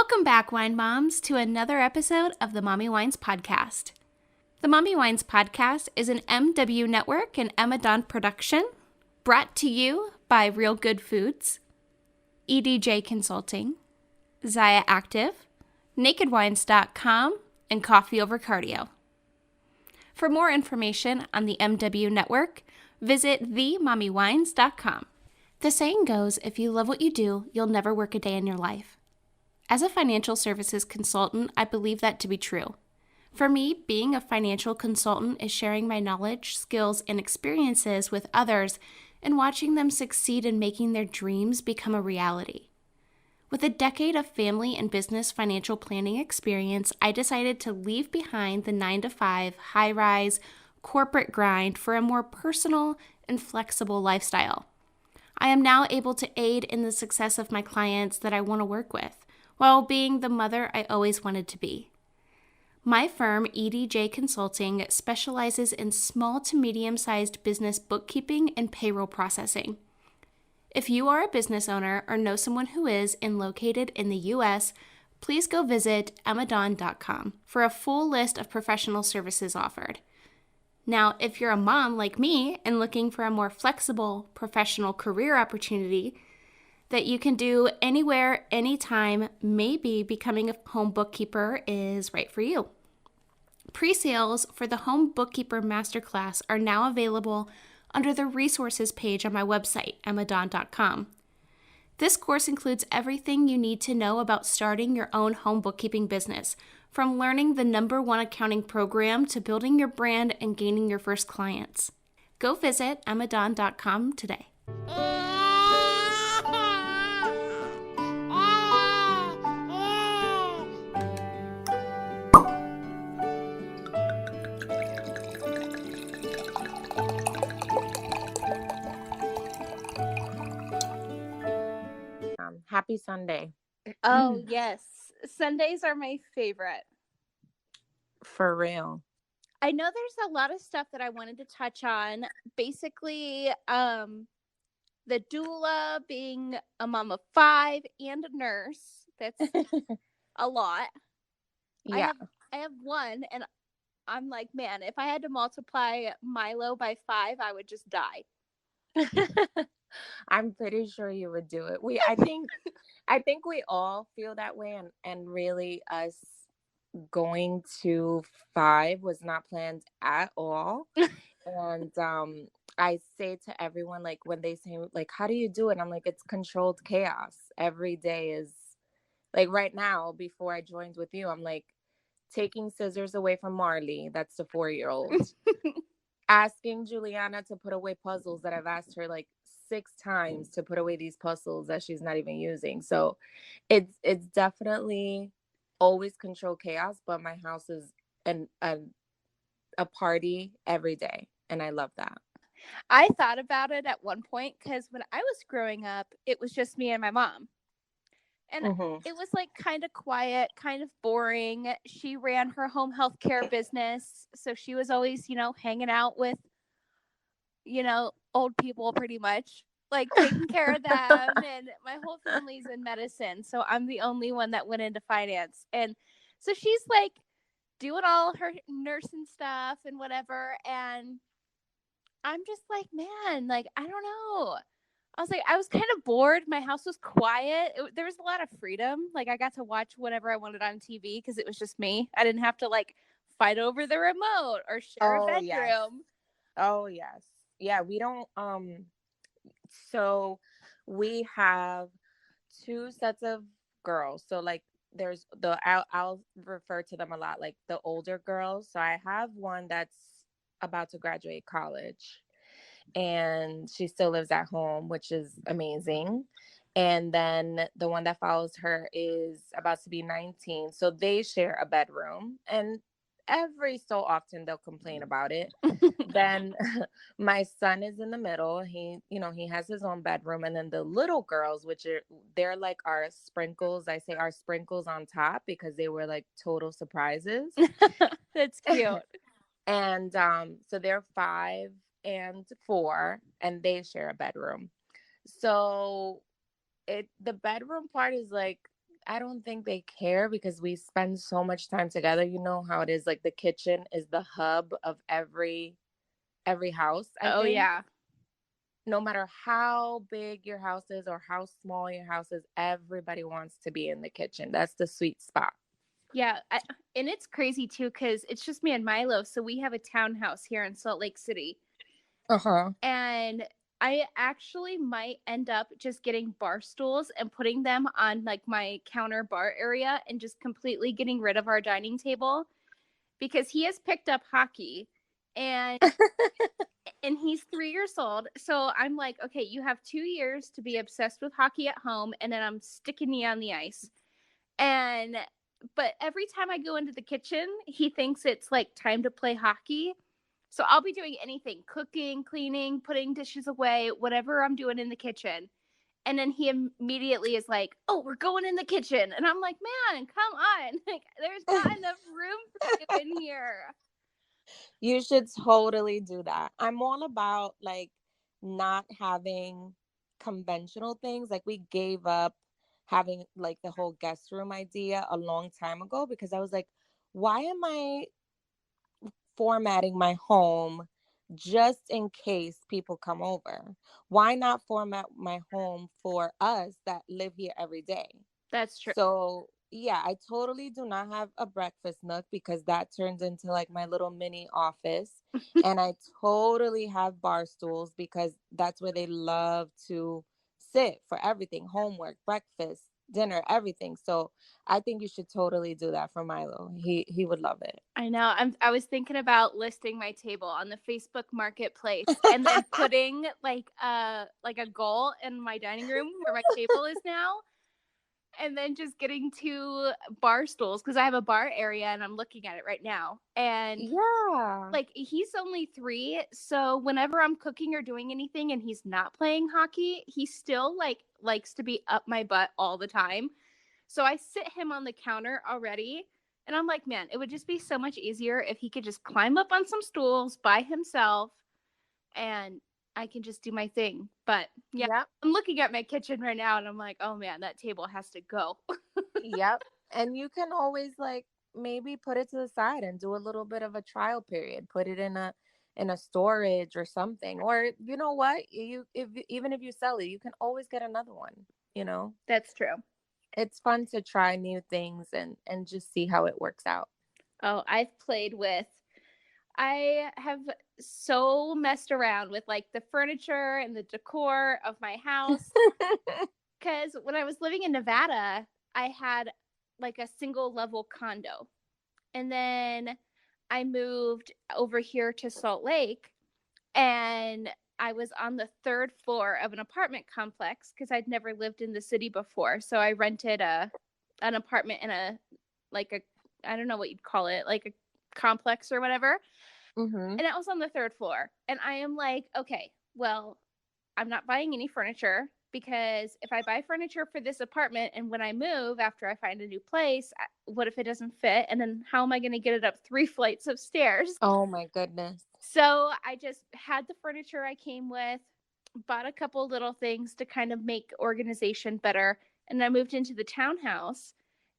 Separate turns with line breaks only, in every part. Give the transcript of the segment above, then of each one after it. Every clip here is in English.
Welcome back, Wine Moms, to another episode of the Mommy Wines Podcast. The Mommy Wines Podcast is an MW Network and Emma Dawn production, brought to you by Real Good Foods, EDJ Consulting, Zaya Active, NakedWines.com, and Coffee Over Cardio. For more information on the MW Network, visit themommywines.com. The saying goes, if you love what you do, you'll never work a day in your life. As a financial services consultant, I believe that to be true. For me, being a financial consultant is sharing my knowledge, skills, and experiences with others and watching them succeed in making their dreams become a reality. With a decade of family and business financial planning experience, I decided to leave behind the 9-to-5, high-rise, corporate grind for a more personal and flexible lifestyle. I am now able to aid in the success of my clients that I want to work with, while being the mother I always wanted to be. My firm, EDJ Consulting, specializes in small to medium-sized business bookkeeping and payroll processing. If you are a business owner or know someone who is and located in the U.S., please go visit emmadon.com for a full list of professional services offered. Now, if you're a mom like me and looking for a more flexible professional career opportunity that you can do anywhere, anytime, maybe becoming a home bookkeeper is right for you. Pre-sales for the Home Bookkeeper Masterclass are now available under the resources page on my website, emmadon.com. This course includes everything you need to know about starting your own home bookkeeping business, from learning the #1 accounting program to building your brand and gaining your first clients. Go visit emmadon.com today.
Happy Sunday.
Oh, yes. Sundays are my favorite.
For real.
I know there's a lot of stuff that I wanted to touch on. Basically, the doula, being a mom of 5 and a nurse. That's a lot.
Yeah.
I have one, and I'm like, man, if I had to multiply Milo by 5, I would just die.
I'm pretty sure you would do it. I think we all feel that way, and really us going to 5 was not planned at all. And I say to everyone, like, when they say, like, how do you do it? I'm like, it's controlled chaos. Every day is like, right now, before I joined with you, I'm like taking scissors away from Marley, that's the 4-year-old, asking Juliana to put away puzzles that I've asked her like 6 times to put away these puzzles that she's not even using. So it's definitely always controlled chaos, but my house is a party every day, and I love that.
I thought about it at one point because when I was growing up, it was just me and my mom. And it was like kind of quiet, kind of boring. She ran her home health care business. So she was always, hanging out with, old people pretty much, like taking care of them. And my whole family's in medicine. So I'm the only one that went into finance. And so she's like doing all her nursing stuff and whatever. And I'm just like, man, like, I don't know. I was kind of bored. My house was quiet. There was a lot of freedom. Like, I got to watch whatever I wanted on TV because it was just me. I didn't have to, like, fight over the remote or share a bedroom.
Yes. Oh, yes. Yeah, we don't, so we have 2 sets of girls. So, like, there's I'll refer to them a lot, like the older girls. So I have one that's about to graduate college, and she still lives at home, which is amazing. And then the one that follows her is about to be 19. So they share a bedroom, and every so often they'll complain about it. Then my son is in the middle. He has his own bedroom. And then the little girls, they're like our sprinkles. I say our sprinkles on top because they were like total surprises.
That's cute.
And so they're 5 and 4, and they share a bedroom. So the bedroom part is like, I don't think they care because we spend so much time together. You know how it is, like the kitchen is the hub of every house, I
Oh
think.
yeah.
No matter how big your house is or how small your house is, everybody wants to be in the kitchen. That's the sweet spot.
Yeah, and it's crazy too because it's just me and Milo. So we have a townhouse here in Salt Lake City,
Uh-huh.
and I actually might end up just getting bar stools and putting them on like my counter bar area and just completely getting rid of our dining table because he has picked up hockey, and he's 3 years old. So I'm like, okay, you have 2 years to be obsessed with hockey at home, and then I'm sticking you on the ice. And but every time I go into the kitchen, he thinks it's like time to play hockey. So I'll be doing anything, cooking, cleaning, putting dishes away, whatever I'm doing in the kitchen. And then he immediately is like, "Oh, we're going in the kitchen." And I'm like, "Man, come on. Like there's not enough room for you in here."
You should totally do that. I'm all about like not having conventional things. Like we gave up having like the whole guest room idea a long time ago because I was like, why am I formatting my home just in case people come over? Why not format my home for us that live here every day?
That's true.
So yeah, I totally do not have a breakfast nook because that turns into like my little mini office. And I totally have bar stools because that's where they love to sit for everything, homework, breakfast, dinner, everything. So I think you should totally do that for Milo. He would love it.
I know. I was thinking about listing my table on the Facebook Marketplace and then putting like a goal in my dining room where my table is now, and then just getting 2 bar stools because I have a bar area and I'm looking at it right now. And
Yeah.
like he's only 3, so whenever I'm cooking or doing anything and he's not playing hockey, he still like likes to be up my butt all the time. So I sit him on the counter already. And I'm like, man, it would just be so much easier if he could just climb up on some stools by himself and I can just do my thing. But yeah,
Yep.
I'm looking at my kitchen right now and I'm like, oh man, that table has to go.
Yep. And you can always like maybe put it to the side and do a little bit of a trial period. Put it in a storage or something. Or you know what? You if even if you sell it, you can always get another one, you know.
That's true.
It's fun to try new things and just see how it works out.
Oh, I have so messed around with like the furniture and the decor of my house. Because when I was living in Nevada, I had like a single level condo. And then I moved over here to Salt Lake and I was on the 3rd floor of an apartment complex because I'd never lived in the city before. So I rented an apartment in a like a I don't know what you'd call it, like a complex or whatever.
Mm-hmm.
And it was on the 3rd floor. And I am like, okay, well, I'm not buying any furniture because if I buy furniture for this apartment and when I move after I find a new place, what if it doesn't fit? And then how am I going to get it up 3 flights of stairs?
Oh my goodness.
So I just had the furniture I came with, bought a couple little things to kind of make organization better. And I moved into the townhouse.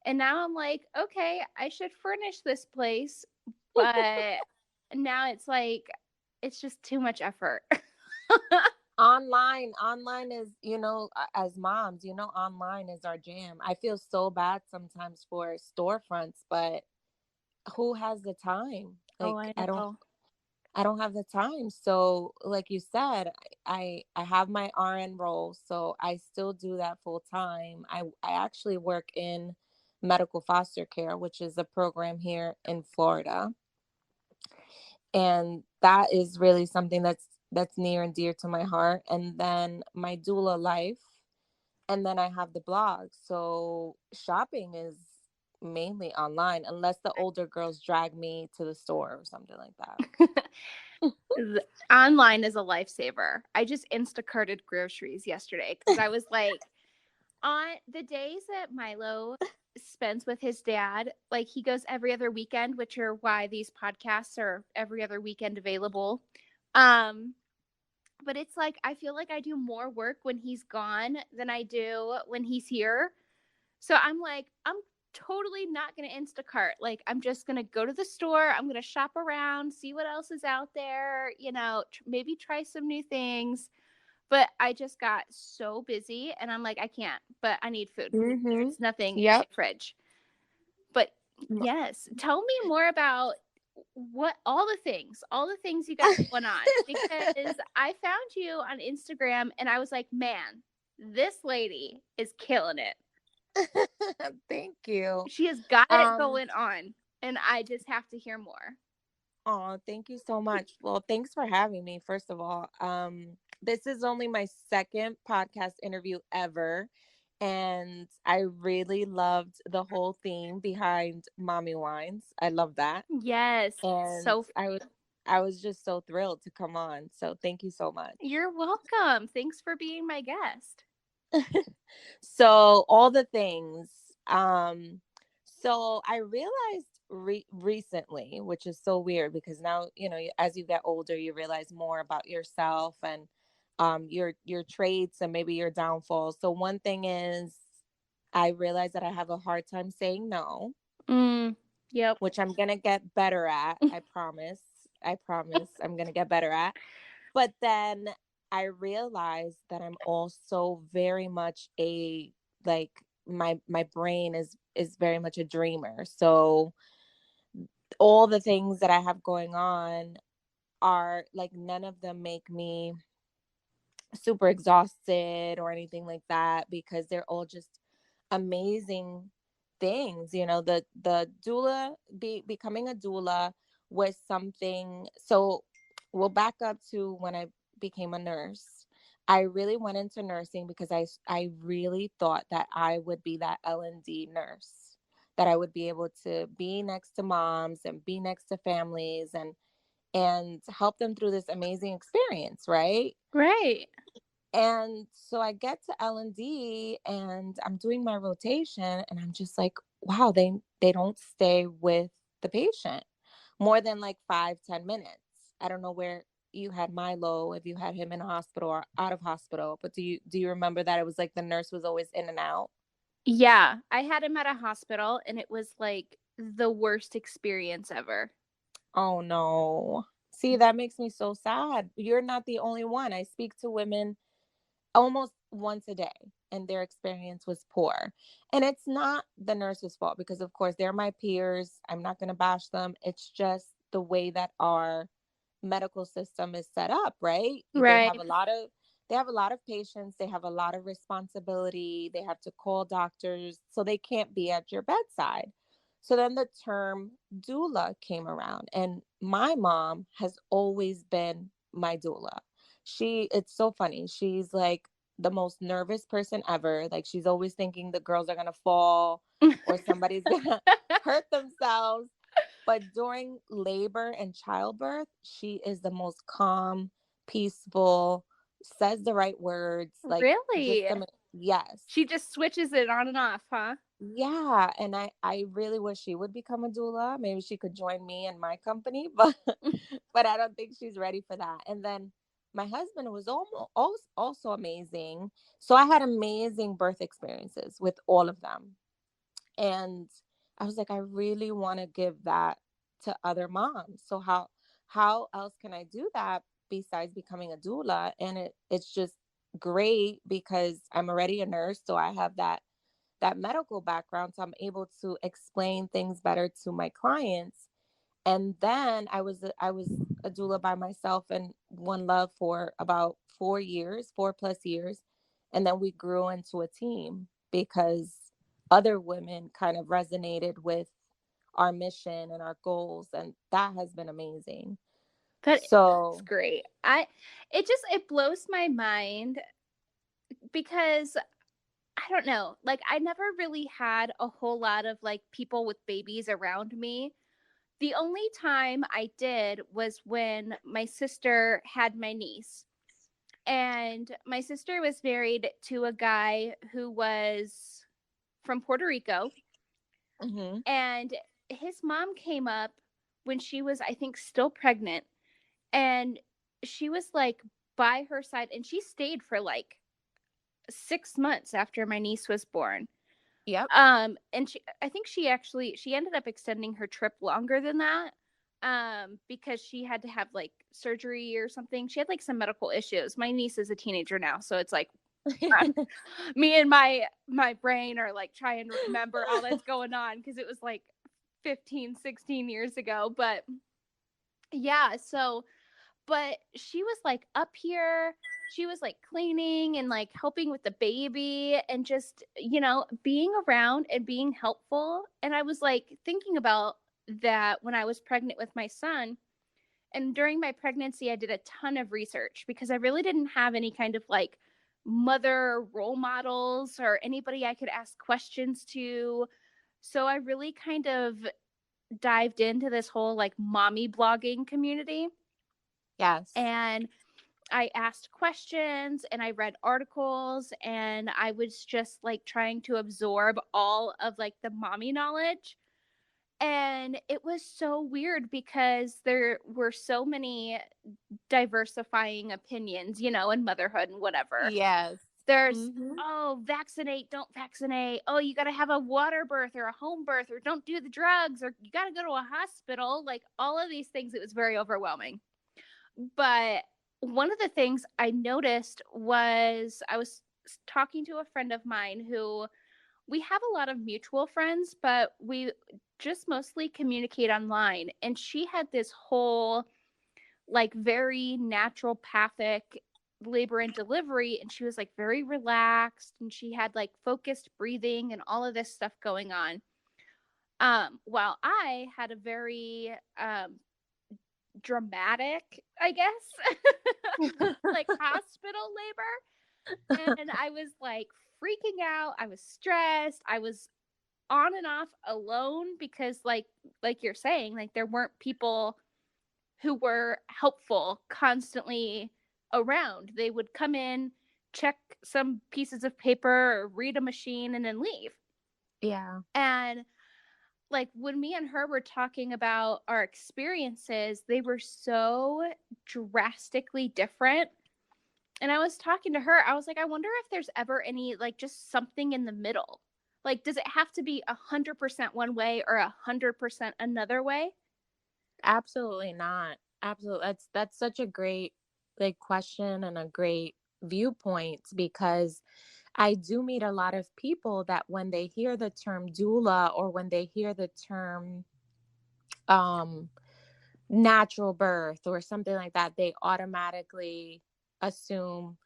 And now I'm like, okay, I should furnish this place. But now it's like, it's just too much effort.
Online is, as moms, online is our jam. I feel so bad sometimes for storefronts, but who has the time?
Oh,
Like
I
I don't
know.
I don't have the time. So like you said, I have my RN role, so I still do that full time. I actually work in medical foster care, which is a program here in Florida. And that is really something that's near and dear to my heart. And then my doula life, and then I have the blog. So shopping is mainly online unless the older girls drag me to the store or something like that.
Online is a lifesaver. I just Instacarted groceries yesterday because I was like, on the days that Milo spends with his dad, like he goes every other weekend, which are why these podcasts are every other weekend available. Um, but it's like I feel like I do more work when he's gone than I do when he's here So I'm like, I'm totally not going to Instacart. Like, I'm just going to go to the store. I'm going to shop around, see what else is out there, maybe try some new things. But I just got so busy and I'm like, I can't, but I need food.
Mm-hmm.
There's nothing in
Yep.
my fridge. But yes, tell me more about all the things you got going on, because I found you on Instagram and I was like, man, this lady is killing it.
Thank you.
She has got it
Um,
going on, and I just have to hear more.
oh, thank you so much. Well, thanks for having me, first of all. This is only my second podcast interview ever, and I really loved the whole theme behind Mommy Wines. I love that.
Yes,
And
so
I was just so thrilled to come on. So thank you so much.
you're welcome. Thanks for being my guest.
So all the things. So I realized recently, which is so weird because now, as you get older, you realize more about yourself and your traits and maybe your downfalls. So one thing is I realized that I have a hard time saying no,
Yep.
which I'm gonna get better at. I promise. I promise I'm gonna get better at. But then I realized that I'm also very much a like my brain is very much a dreamer. So all the things that I have going on are like none of them make me super exhausted or anything like that because they're all just amazing things. The doula becoming a doula was something. So we'll back up to when I became a nurse. I really went into nursing because I really thought that I would be that L&D nurse, that I would be able to be next to moms and be next to families and help them through this amazing experience, right?
Right.
And so I get to L&D and I'm doing my rotation and I'm just like, wow, they don't stay with the patient more than like 5-10 minutes. I don't know where you had Milo, if you had him in a hospital or out of hospital, but do you remember that it was like the nurse was always in and out?
Yeah, I had him at a hospital, and it was like the worst experience ever.
Oh no. See, that makes me so sad. You're not the only one. I speak to women almost once a day and their experience was poor. And it's not the nurse's fault because of course they're my peers. I'm not going to bash them. It's just the way that our medical system is set up, right? They have
Right.
a lot of patients, they have a lot of responsibility, they have to call doctors, so they can't be at your bedside. So then the term doula came around and my mom has always been my doula. It's so funny. She's like the most nervous person ever. Like she's always thinking the girls are going to fall or somebody's going to hurt themselves. But during labor and childbirth, she is the most calm, peaceful, says the right words, like just
Really?
yes.
She just switches it on and off, huh?
Yeah, and I really wish she would become a doula. Maybe she could join me in my company, but I don't think she's ready for that. And then my husband was also amazing. So I had amazing birth experiences with all of them. And I was like, I really want to give that to other moms. So how else can I do that besides becoming a doula? And it's just great because I'm already a nurse, so I have that medical background, so I'm able to explain things better to my clients. And then I was a doula by myself and One Love for about 4 years, 4+ years, and then we grew into a team because other women kind of resonated with our mission and our goals, and that has been amazing.
That's
So,
great. It blows my mind because I don't know. Like, I never really had a whole lot of like people with babies around me. The only time I did was when my sister had my niece. And my sister was married to a guy who was from Puerto Rico.
mhm.
And his mom came up when she was, I think, still pregnant. And she was like by her side. And she stayed for like 6 months after my niece was born.
Yep.
And I think she ended up extending her trip longer than that. Because she had to have like surgery or something. She had like some medical issues. My niece is a teenager now, so it's like me and my brain are like trying to remember all that's going on because it was like 15, 16 years ago. But yeah, so but she was like up here, she was like cleaning and like helping with the baby and just, being around and being helpful. And I was like thinking about that when I was pregnant with my son. And during my pregnancy, I did a ton of research because I really didn't have any kind of like mother role models or anybody I could ask questions to. So I really kind of dived into this whole like mommy blogging community.
Yes.
And I asked questions and I read articles and I was just like trying to absorb all of like the mommy knowledge. And it was so weird because there were so many diversifying opinions, in motherhood and whatever.
Yes.
There's,
Mm-hmm.
oh, vaccinate, don't vaccinate. Oh, you got to have a water birth or a home birth or don't do the drugs or you got to go to a hospital. Like all of these things, it was very overwhelming. But one of the things I noticed was I was talking to a friend of mine who we have a lot of mutual friends, but we just mostly communicate online. And she had this whole, like, very naturopathic labor and delivery. And she was, like, very relaxed. And she had, like, focused breathing and all of this stuff going on. While I had a very dramatic, I guess, like hospital labor. And I was like freaking out. I was stressed. I was on and off alone because like you're saying, like there weren't people who were helpful constantly around. They would come in, check some pieces of paper, or read a machine and then leave.
Yeah.
And like when me and her were talking about our experiences, they were so drastically different. And I was talking to her, I was like, I wonder if there's ever any, like, just something in the middle. Like, does it have to be 100% one way or 100% another way?
Absolutely not. Absolutely. That's such a great like question and a great viewpoint because I do meet a lot of people that when they hear the term doula or when they hear the term um natural birth or something like that, they automatically assume,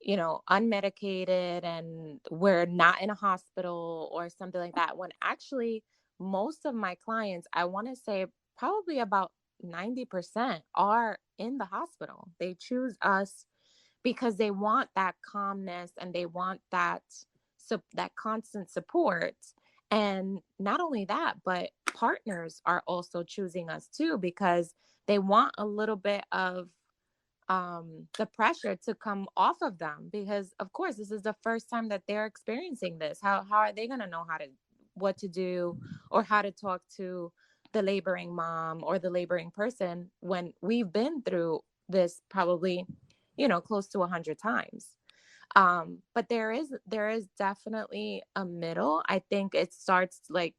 unmedicated and we're not in a hospital or something like that. When actually, most of my clients, I want to say probably about 90% are in the hospital. They choose us because they want that calmness and they want that that constant support. And not only that, but partners are also choosing us too because they want a little bit of the pressure to come off of them because of course this is the first time that they're experiencing this. How are they going to know what to do or how to talk to the laboring mom or the laboring person when we've been through this probably close to 100 times. But there is definitely a middle. I think it starts like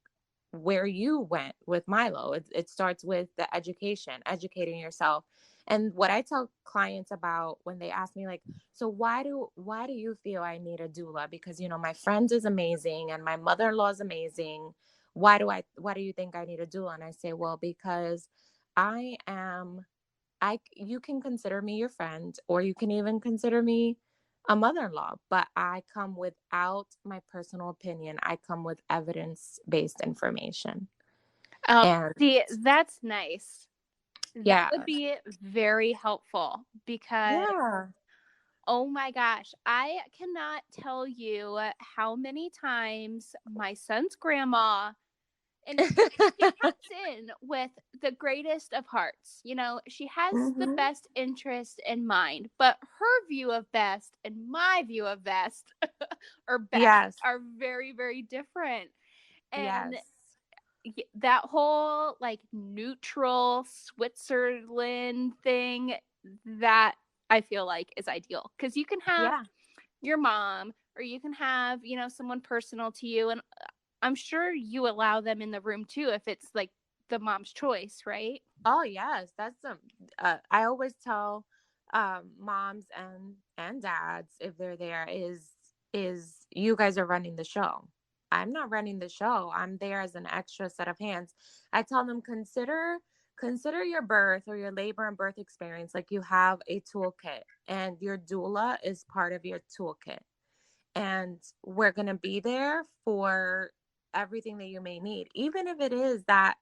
where you went with Milo. It starts with the educating yourself. And what I tell clients about when they ask me like, so why do you feel I need a doula? Because my friend is amazing and my mother-in-law is amazing. Why do you think I need a doula? And I say, well, because I am you can consider me your friend or you can even consider me a mother-in-law, but I come without my personal opinion. I come with evidence-based information.
Oh,
And
see, that's nice. That
yeah.
would be very helpful because,
Yeah.
oh my gosh, I cannot tell you how many times my son's grandma, and she comes in with the greatest of hearts. She has the
Mhm.
best interest in mind, but her view of best and my view of best or best
Yes.
are very, very different. And
Yes.
that whole like neutral Switzerland thing, that I feel like is ideal because you can have
Yeah.
your mom or you can have, someone personal to you. And I'm sure you allow them in the room too if it's like the mom's choice, right?
Oh yes, that's I always tell moms and dads if they're there is you guys are running the show. I'm not running the show. I'm there as an extra set of hands. I tell them consider your birth or your labor and birth experience like you have a toolkit, and your doula is part of your toolkit. And we're going to be there for everything that you may need, even if it is that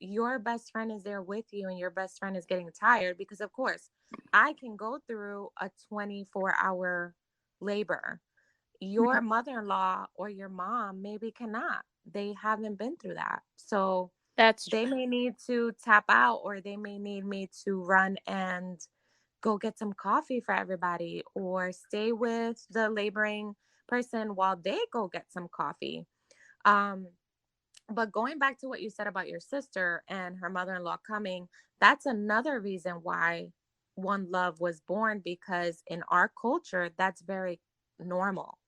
your best friend is there with you and your best friend is getting tired, because of course I can go through a 24-hour labor. Your mother-in-law or your mom maybe cannot. They haven't been through that. So
That's
they may need to tap out, or they may need me to run and go get some coffee for everybody, or stay with the laboring person while they go get some coffee. Um, but going back to what you said about your sister and her mother-in-law coming, that's another reason why One Love was born, because in our culture, that's very normal.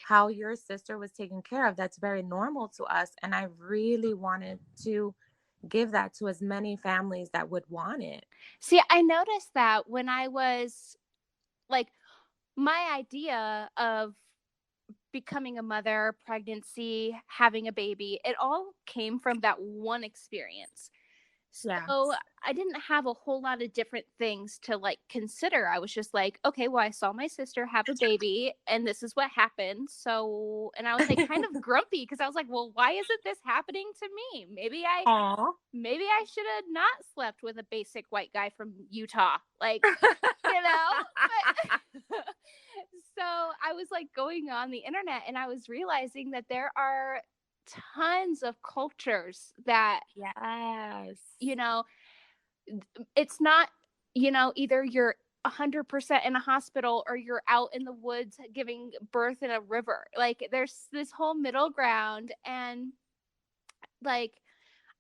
How your sister was taken care of, that's very normal to us. And I really wanted to give that to as many families that would want it.
See, I noticed that when I was like, my idea of becoming a mother, pregnancy, having a baby, it all came from that one experience.
Yeah.
So I didn't have a whole lot of different things to like consider. I was just like, okay, well, I saw my sister have a baby and this is what happened. So, and I was like kind of grumpy because I was like, well, why isn't this happening to me?
Aw.
Maybe I should have not slept with a basic white guy from Utah. Like, you know? But so I was like going on the internet and I was realizing that there are tons of cultures that,
Yes.
you know, it's not, you know, either you're 100% in a hospital or you're out in the woods giving birth in a river. Like there's this whole middle ground. And like,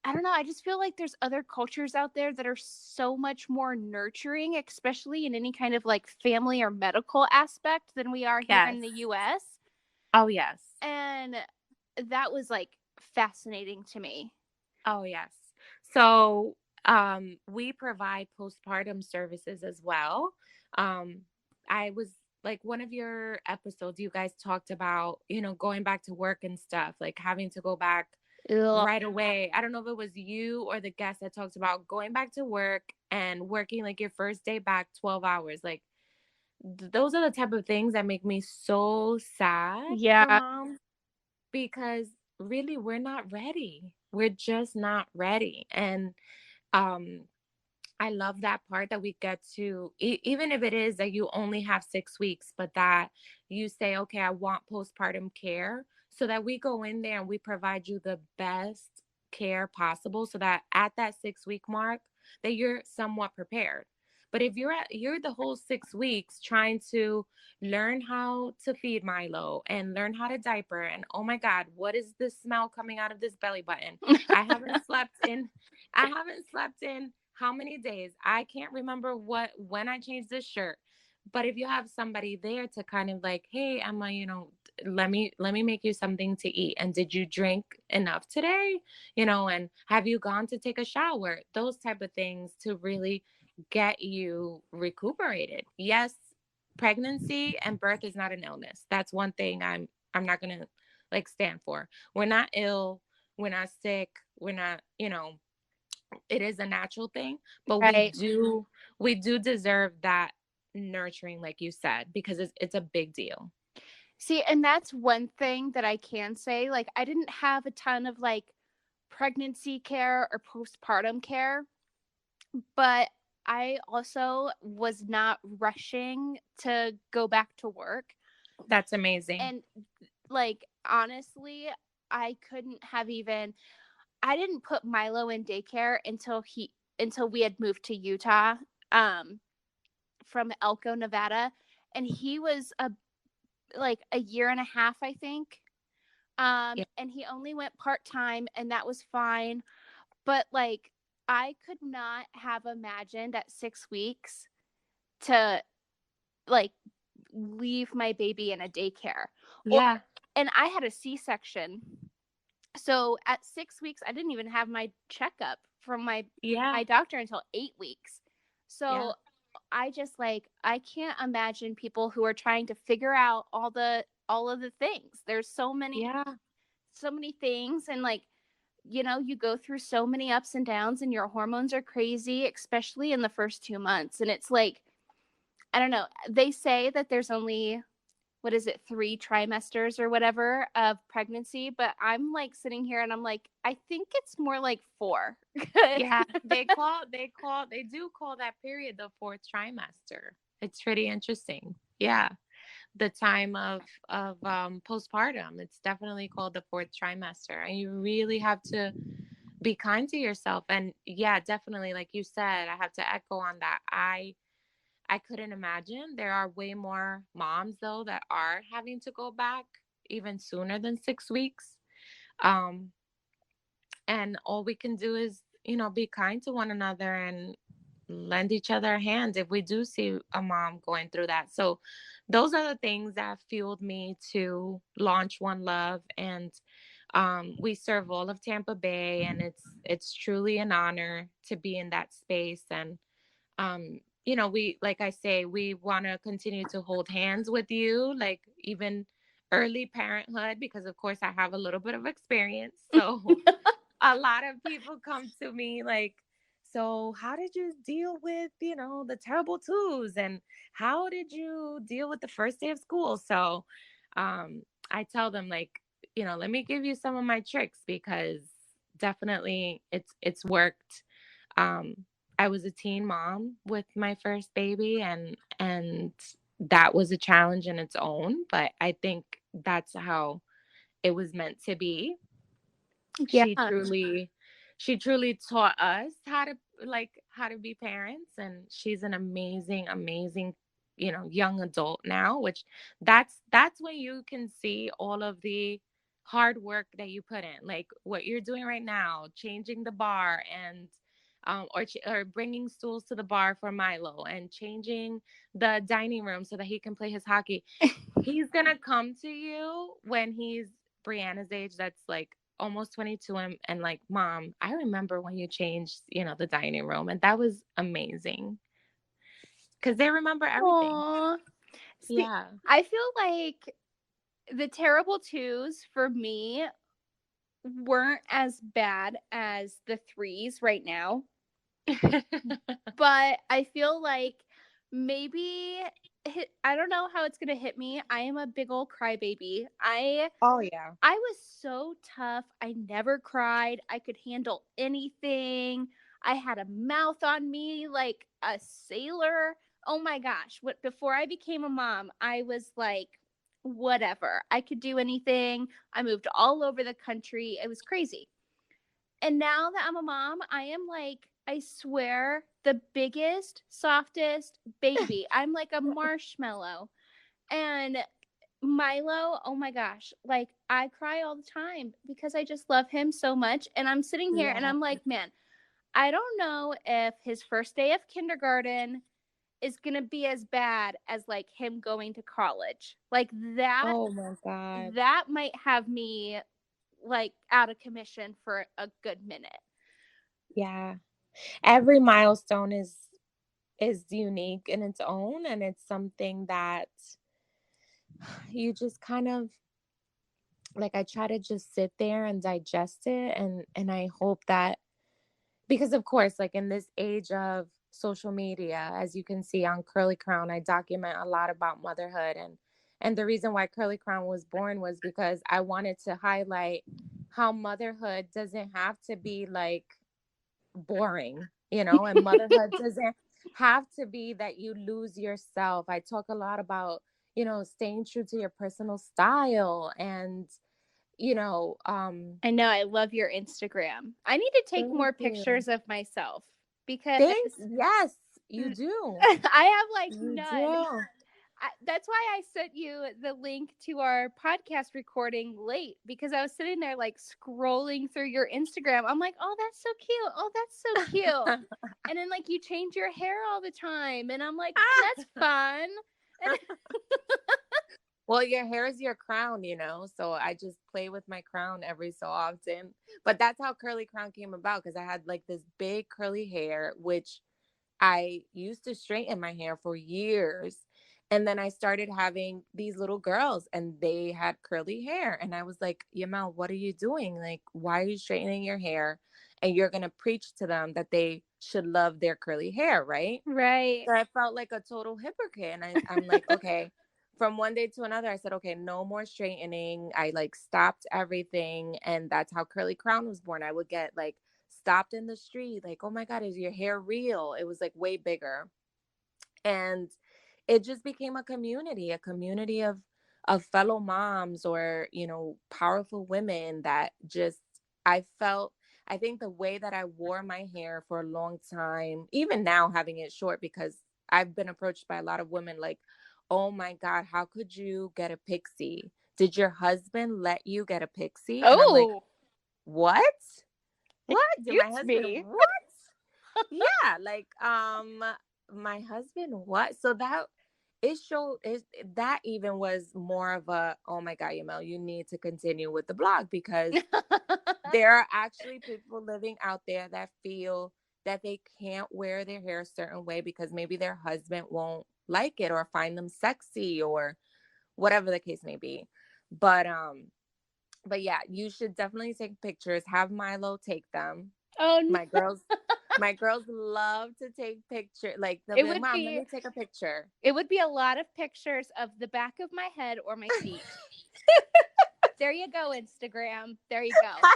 I don't know, I just feel like there's other cultures out there that are so much more nurturing, especially in any kind of like family or medical aspect than we are here
Yes.
in the US.
Oh, yes.
And that was like fascinating to me.
Oh, yes. So, we provide postpartum services as well. I was like, one of your episodes, you guys talked about, going back to work and stuff, like having to go back
Ugh.
right away. I don't know if it was you or the guest that talked about going back to work and working like your first day back 12 hours. Like, those are the type of things that make me so sad for
Yeah.
moms, because really we're not ready. We're just not ready. And um I love that part that we get to, even if it is that you only have 6 weeks, but that you say, okay, I want postpartum care, so that we go in there and we provide you the best care possible, so that at that 6 week mark, that you're somewhat prepared. But if you're the whole 6 weeks trying to learn how to feed Milo and learn how to diaper, and oh my God, what is this smell coming out of this belly button? I haven't slept in, I haven't slept in how many days? I can't remember when I changed this shirt. But if you have somebody there to kind of like, hey, Emma, let me make you something to eat. And did you drink enough today? And have you gone to take a shower? Those type of things to really get you recuperated. Yes, pregnancy and birth is not an illness. That's one thing I'm not gonna like stand for. We're not ill, we're not sick, we're not, it is a natural thing, but we
Right.
do we do deserve that nurturing, like you said, because it's a big deal.
See, and that's one thing that I can say. Like, I didn't have a ton of like pregnancy care or postpartum care, but I also was not rushing to go back to work.
That's amazing.
And like, honestly, I couldn't have even, I didn't put Milo in daycare until we had moved to Utah, um, from Elko, Nevada. And he was a year and a half, I think.
Yeah.
And he only went part-time and that was fine. But like I could not have imagined at 6 weeks to like leave my baby in a daycare or
Yeah.
And I had a C-section. So at 6 weeks, I didn't even have my checkup from my
Yeah.
doctor until 8 weeks.
Yeah.
So I just like, I can't imagine people who are trying to figure out all of the things. There's
Yeah.
so many things, and like, you go through so many ups and downs, and your hormones are crazy, especially in the first 2 months. And it's like, I don't know. They say that there's only, what is it, 3 trimesters or whatever of pregnancy, but I'm like sitting here and I'm like, I think it's more like 4.
Yeah. They do call that period the fourth trimester. It's pretty interesting. Yeah. The time of postpartum. It's definitely called the fourth trimester. And you really have to be kind to yourself. And yeah, definitely, like you said, I have to echo on that. I couldn't imagine. There are way more moms though that are having to go back even sooner than 6 weeks. Um, and all we can do is, be kind to one another and lend each other a hand if we do see a mom going through that. So those are the things that fueled me to launch One Love. And we serve all of Tampa Bay, and it's truly an honor to be in that space. And we, like I say, we want to continue to hold hands with you, like even early parenthood, because of course I have a little bit of experience. So a lot of people come to me like, so how did you deal with, the terrible twos, and how did you deal with the first day of school? So I tell them, like, let me give you some of my tricks, because definitely it's worked. um I was a teen mom with my first baby, and that was a challenge in its own, but I think that's how it was meant to be.
Yeah.
She truly taught us how to be parents, and she's an amazing young adult now, which that's when you can see all of the hard work that you put in, like what you're doing right now, changing the bar, and or bringing stools to the bar for Milo, and changing the dining room so that he can play his hockey. He's gonna come to you when he's Brianna's age, that's like almost 22, and like, Mom, I remember when you changed, the dining room, and that was amazing, because they remember everything.
Aw. See,
Yeah.
I feel like the terrible twos for me weren't as bad as the threes right now, but I feel like maybe I don't know how it's gonna hit me. I am a big old crybaby.
Oh yeah.
I was so tough. I never cried. I could handle anything. I had a mouth on me like a sailor. Oh my gosh. What before I became a mom, I was like whatever. I could do anything. I moved all over the country. It was crazy. And now that I'm a mom, I am like, I swear, the biggest, softest baby. I'm like a marshmallow. And Milo, oh my gosh, like I cry all the time because I just love him so much. And I'm sitting here and
Yeah.
I'm like, man, I don't know if his first day of kindergarten is going to be as bad as like him going to college. Like that,
Oh my God.
that might have me like out of commission for a good minute.
Yeah. Every milestone is unique in its own, and it's something that you just kind of, like, I try to just sit there and digest it, and I hope that, because of course, like in this age of social media, as you can see on Curlycrown, I document a lot about motherhood, and the reason why Curlycrown was born was because I wanted to highlight how motherhood doesn't have to be like boring, and motherhood doesn't have to be that you lose yourself. I talk a lot about, staying true to your personal style, and
I know, I love your Instagram. I need to take
thank
more
you.
pictures of myself because
Yes, you do.
I have like
You
none.
do.
That's why I sent you the link to our podcast recording late, because I was sitting there like scrolling through your Instagram. I'm like, oh, that's so cute. Oh, that's so cute. And then like you change your hair all the time. And I'm like, that's fun. And
Well, your hair is your crown, so I just play with my crown every so often. But that's how curly crown came about, because I had like this big curly hair, which I used to straighten my hair for years. And then I started having these little girls and they had curly hair. And I was like, Yamel, what are you doing? Like, why are you straightening your hair? And you're going to preach to them that they should love their curly hair, right?
Right.
So I felt like a total hypocrite. And I'm like, okay. From one day to another, I said, okay, no more straightening. I like stopped everything. And that's how Curly Crown was born. I would get like stopped in the street, like, oh my God, is your hair real? It was like way bigger. And it just became a community of fellow moms, or powerful women that just I felt. I think the way that I wore my hair for a long time, even now having it short, because I've been approached by a lot of women like, oh my God, how could you get a pixie? Did your husband let you get a pixie? And I'm like,
Oh,
what? What? Did my
excuse
husband
me.
what? Yeah, like my husband what? So that it showed is that even was more of a, oh my God, Yamel, you need to continue with the blog, because there are actually people living out there that feel that they can't wear their hair a certain way because maybe their husband won't like it or find them sexy or whatever the case may be. But yeah, you should definitely take pictures. Have Milo take them.
Oh no.
My girls, my girls love to take pictures. Like they'll
It
be like,
would
"Mom, let
be
me take a picture."
it would be a lot of pictures of the back of my head or my feet. There you go, Instagram. There you go.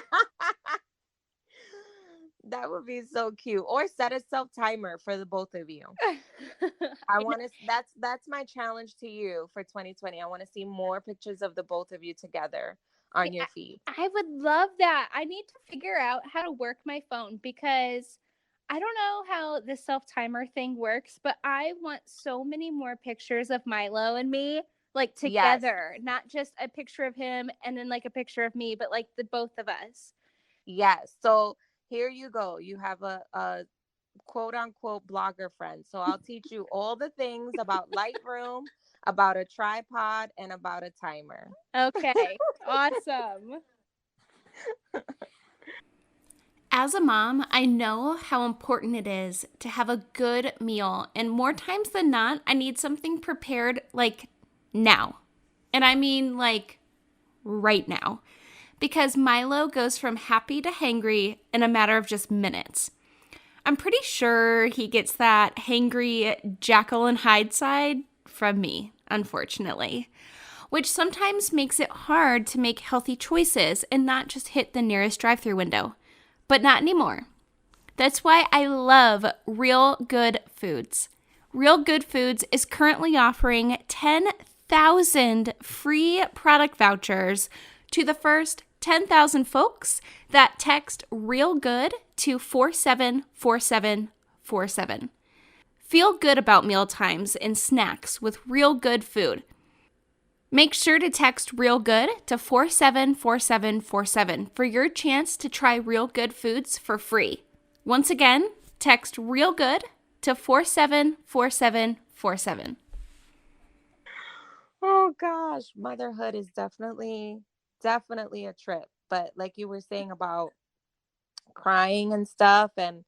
That would be so cute. Or set a self timer for the both of you. I want to. That's my challenge to you for 2020. I want to see more pictures of the both of you together on your feed.
I would love that. I need to figure out how to work my phone because I don't know how the self timer thing works, but I want so many more pictures of Milo and me, like
Yes,
together, not just a picture of him and then like a picture of me, but like the both of us.
yes. So here you go. You have a quote unquote blogger friend. So I'll teach you all the things about Lightroom, about a tripod, and about a timer.
Okay, awesome.
As a mom, I know how important it is to have a good meal, and more times than not, I need something prepared like now. And I mean like right now. Because Milo goes from happy to hangry in a matter of just minutes. I'm pretty sure he gets that hangry Jekyll and Hyde side from me, unfortunately, which sometimes makes it hard to make healthy choices and not just hit the nearest drive-through window. But not anymore. That's why I love Real Good Foods. Real Good Foods is currently offering 10,000 free product vouchers to the first 10,000 folks that text Real Good to 474747. Feel good about meal times and snacks with Real Good food. Make sure to text Real Good to 474747 for your chance to try Real Good foods for free. Once again, text Real Good to 474747.
Oh gosh, motherhood is definitely a trip. But like you were saying about crying and stuff and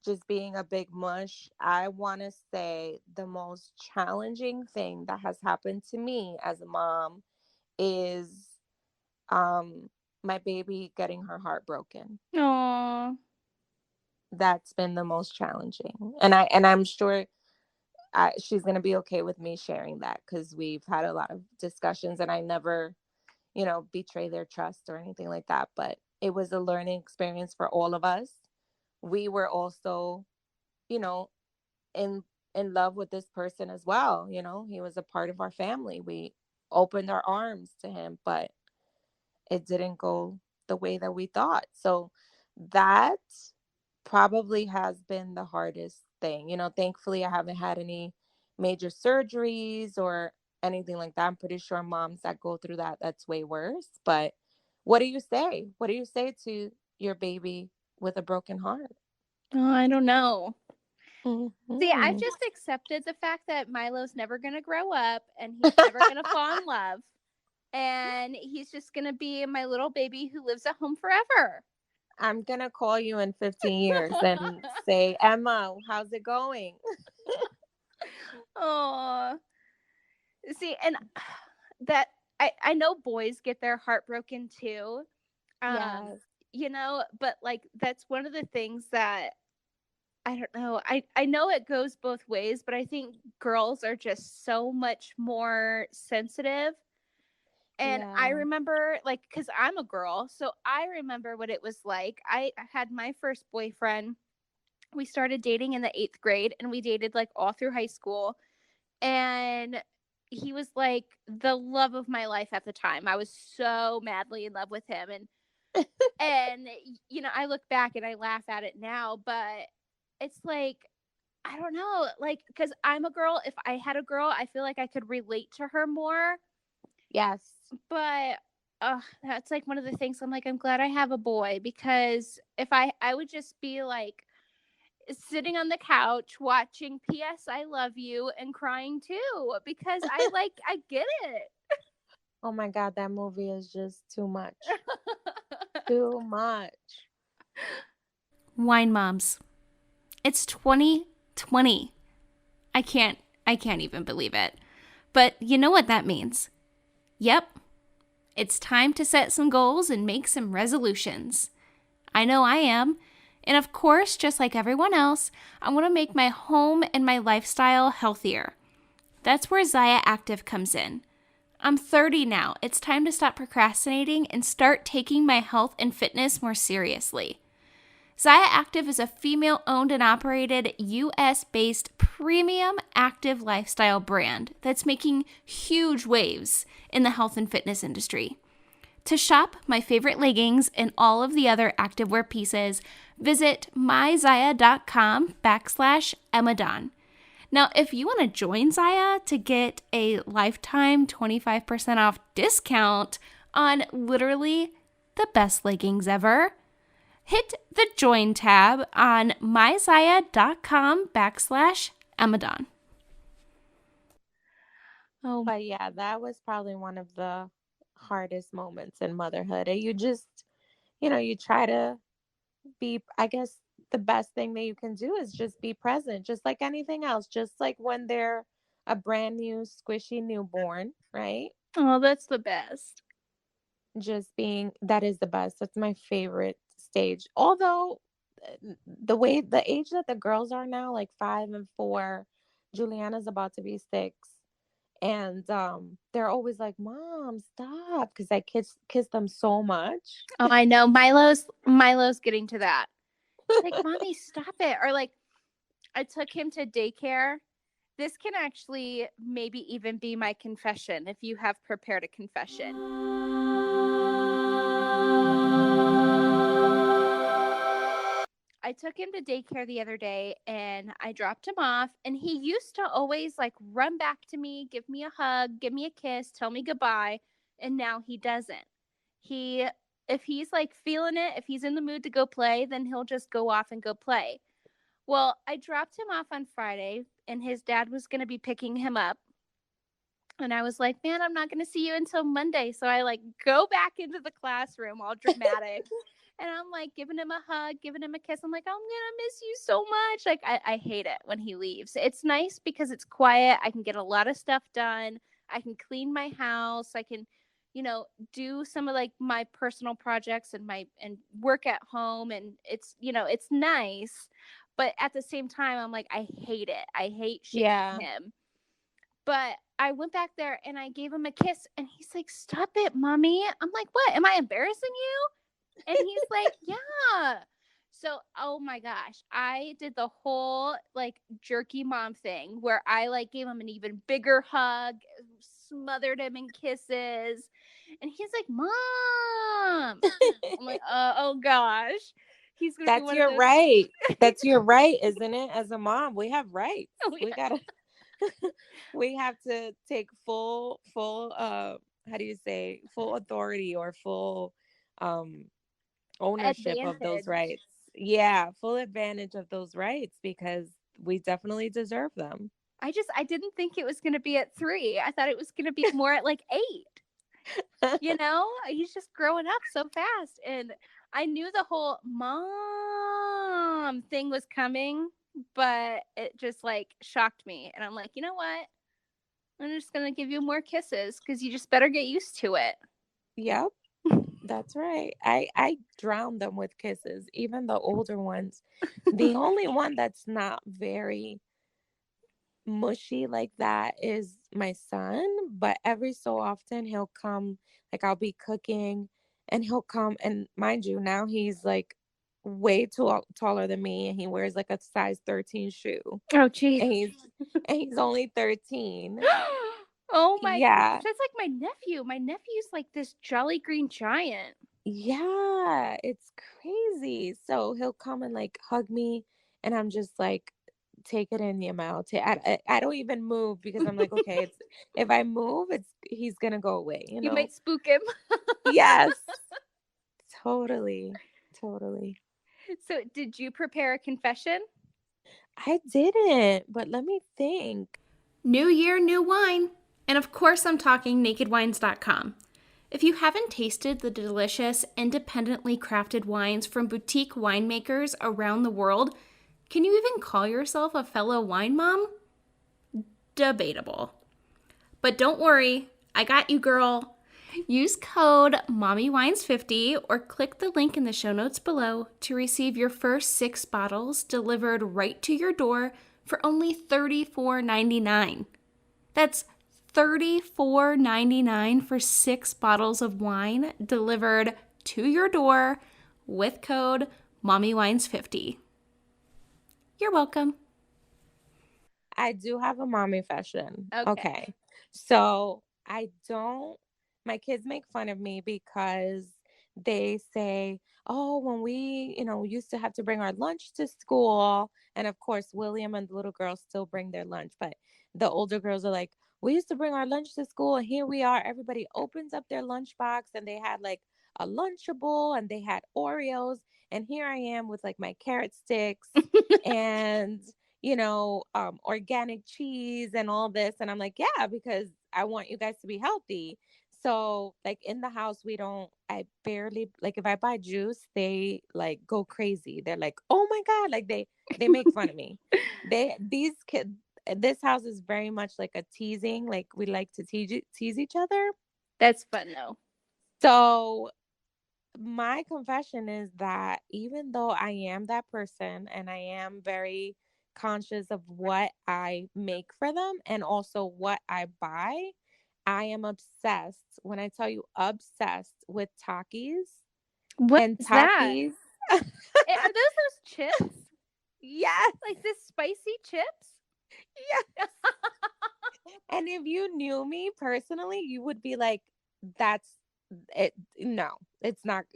just being a big mush, I want to say the most challenging thing that has happened to me as a mom is um my baby getting her heart broken.
Aww.
That's been the most challenging. And I'm sure she's going to be okay with me sharing that, cuz we've had a lot of discussions and I never, betray their trust or anything like that, but it was a learning experience for all of us. We were also, you know, in love with this person as well, he was a part of our family. We opened our arms to him, but it didn't go the way that we thought. So that probably has been the hardest thing. Thankfully, I haven't had any major surgeries or anything like that. I'm pretty sure moms that go through that, that's way worse. But what do you say? What do you say to your baby with a broken heart?
Oh, I don't know. See, I've
Mhm.
just accepted the fact that Milo's never going to grow up and he's never going to fall in love. And he's just going to be my little baby who lives at home forever.
I'm gonna call you in 15 years and say, Emma, how's it going?
Oh, see, and that I know boys get their heart broken too. Um,
Yes.
but like that's one of the things that I don't know. I know it goes both ways, but I think girls are just so much more sensitive. And I
Yeah.
remember, like, because I'm a girl, so I remember what it was like. I had my first boyfriend. We started dating in the 8th grade, and we dated like all through high school. And he was like the love of my life at the time. I was so madly in love with him. And I look back and I laugh at it now, but it's like I don't know, like cuz I'm a girl, if I had a girl, I feel like I could relate to her more,
Yes.
but that's like one of the things I'm like I'm glad I have a boy because if I would just be like sitting on the couch watching PS I love you and crying too because I get it.
Oh my God, that movie is just too much. Too much.
Wine moms. It's 2020. I can't I can't even believe it. But you know what that means. Yep. It's time to set some goals and make some resolutions. I know I am. And of course, just like everyone else, I want to make my home and my lifestyle healthier. That's where Zaya Active comes in. I'm 30 now. It's time to stop procrastinating and start taking my health and fitness more seriously. Zaya Active is a female owned and operated US based premium active lifestyle brand that's making huge waves in the health and fitness industry. To shop my favorite leggings and all of the other activewear pieces, visit myzaya.com/Emadon. Now, if you want to join Zaya to get a lifetime 25% off discount on literally the best leggings ever, hit the join tab on myzaya.com/Emadon.
Oh,
But yeah, that was probably one of the hardest moments in motherhood. And you just, you try to be, I guess the best thing that you can do is just be present, just like anything else, just like when they're a brand new, squishy newborn, right?
oh, that's the best.
Just being, that is the best. That's my favorite stage. Although, the age that the girls are now, like 5 and 4, Juliana's about to be 6. And they're always like, Mom, stop, because I kiss them so much.
Oh, I know. Milo's getting to that. He's like, Mommy, stop it. Or like I took him to daycare. This can actually maybe even be my confession if you have prepared a confession. I took him to daycare the other day and I dropped him off and he used to always like run back to me, give me a hug, give me a kiss, tell me goodbye, and now he doesn't. He if he's like feeling it, if he's in the mood to go play, then he'll just go off and go play. Well, I dropped him off on Friday and his dad was going to be picking him up. And I was like, man, I'm not going to see you until Monday. So I like go back into the classroom all dramatic. And I'm like giving him a hug, giving him a kiss. I'm like, I'm going to miss you so much. Like, I hate it when he leaves. It's nice because it's quiet. I can get a lot of stuff done. I can clean my house. I can, do some of like my personal projects and work at home. And it's nice. But at the same time, I'm like, I hate it. I hate shaking
Yeah.
him. But I went back there and I gave him a kiss and he's like, "Stop it, Mommy." I'm like, "What? Am I embarrassing you?" And he's like, "Yeah." So, oh my gosh, I did the whole like jerky mom thing where I like gave him an even bigger hug, smothered him in kisses. And he's like, "Mom." I'm like, "Oh gosh." He's going to be
That's
one of
your
those.
right. That's your right, isn't it? As a mom, we have rights.
Oh,
We
yeah.
gotta we have to take full how do you say, full authority or full um ownership of those
Advantage.
rights. Yeah, full advantage of those rights, because we definitely deserve them.
I didn't think it was going to be at 3. I thought it was going to be more at like 8. He's just growing up so fast. And I knew the whole mom thing was coming, but it just like shocked me. And I'm like, you know what? I'm just going to give you more kisses because you just better get used to it.
Yep. That's right. I drown them with kisses, even the older ones. The only one that's not very mushy like that is my son, but every so often he'll come, like I'll be cooking and he'll come, and mind you, now he's like way too taller than me, and he wears like a size 13 shoe.
Oh, geez.
And he's only 13.
Oh my
Yeah.
gosh, that's like my nephew. My nephew's like this jolly green giant.
Yeah, it's crazy. So he'll come and like hug me, and I'm just like, take it in your mouth. I don't even move because I'm like, okay, it's if I move, he's gonna go away,
You might spook him.
Yes, totally, totally.
So, did you prepare a confession?
I didn't, but let me think.
New year, new wine. And of course, I'm talking nakedwines.com. If you haven't tasted the delicious, independently crafted wines from boutique winemakers around the world, can you even call yourself a fellow wine mom? Debatable. But don't worry, I got you, girl. Use code MOMMYWINES50 or click the link in the show notes below to receive your first 6 bottles delivered right to your door for only $34.99. That's $34.99 for 6 bottles of wine delivered to your door with code MOMMYWINES50. You're welcome.
I do have a mommy fashion.
Okay.
So my kids make fun of me because they say, oh, when we, used to have to bring our lunch to school. And of course, William and the little girls still bring their lunch. But the older girls are like, we used to bring our lunch to school. And here we are. Everybody opens up their lunchbox and they had like a Lunchable and they had Oreos. And here I am with like my carrot sticks and organic cheese and all this. And I'm like, yeah, because I want you guys to be healthy. So like in the house, I barely, like if I buy juice, they like go crazy. They're like, oh my God, like they make fun of me. These kids, this house is very much like a teasing, like we like to tease each other.
That's fun though.
So my confession is that even though I am that person and I am very conscious of what I make for them and also what I buy, I am obsessed. When I tell you obsessed with Takis.
What
And
is that?
Takis.
Are those chips?
Yes.
Like this spicy chips?
Yes. And if you knew me personally, you would be like, that's it. No, it's not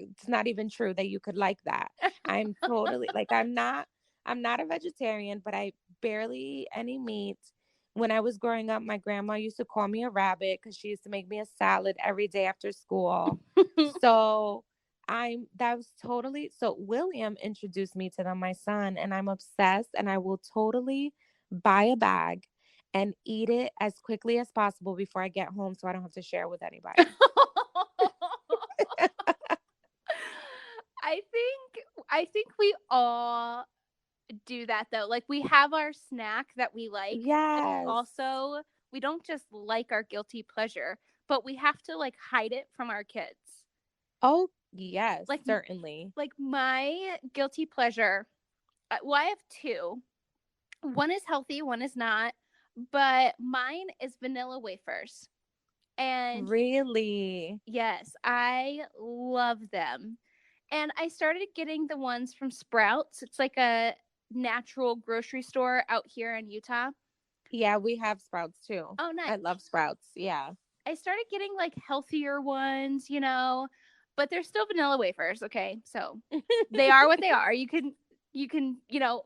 even true that you could like that. I'm totally like, I'm not a vegetarian, but I barely any meat. When I was growing up, my grandma used to call me a rabbit because she used to make me a salad every day after school. So William introduced me to them, my son, and I'm obsessed, and I will totally buy a bag and eat it as quickly as possible before I get home so I don't have to share with anybody.
I think we all do that though. Like we have our snack that we like.
Yes.
Also, we don't just like our guilty pleasure, but we have to like hide it from our kids.
Oh, yes,
Like
certainly.
Like my guilty pleasure, well, I have 2. One is healthy, one is not, but mine is vanilla wafers. And
really,
yes, I love them. And I started getting the ones from Sprouts. It's like a natural grocery store out here in Utah.
yeah, we have Sprouts too.
Oh, nice.
I love Sprouts. Yeah.
I started getting like healthier ones, but they're still vanilla wafers. Okay. So they are what they are. You can,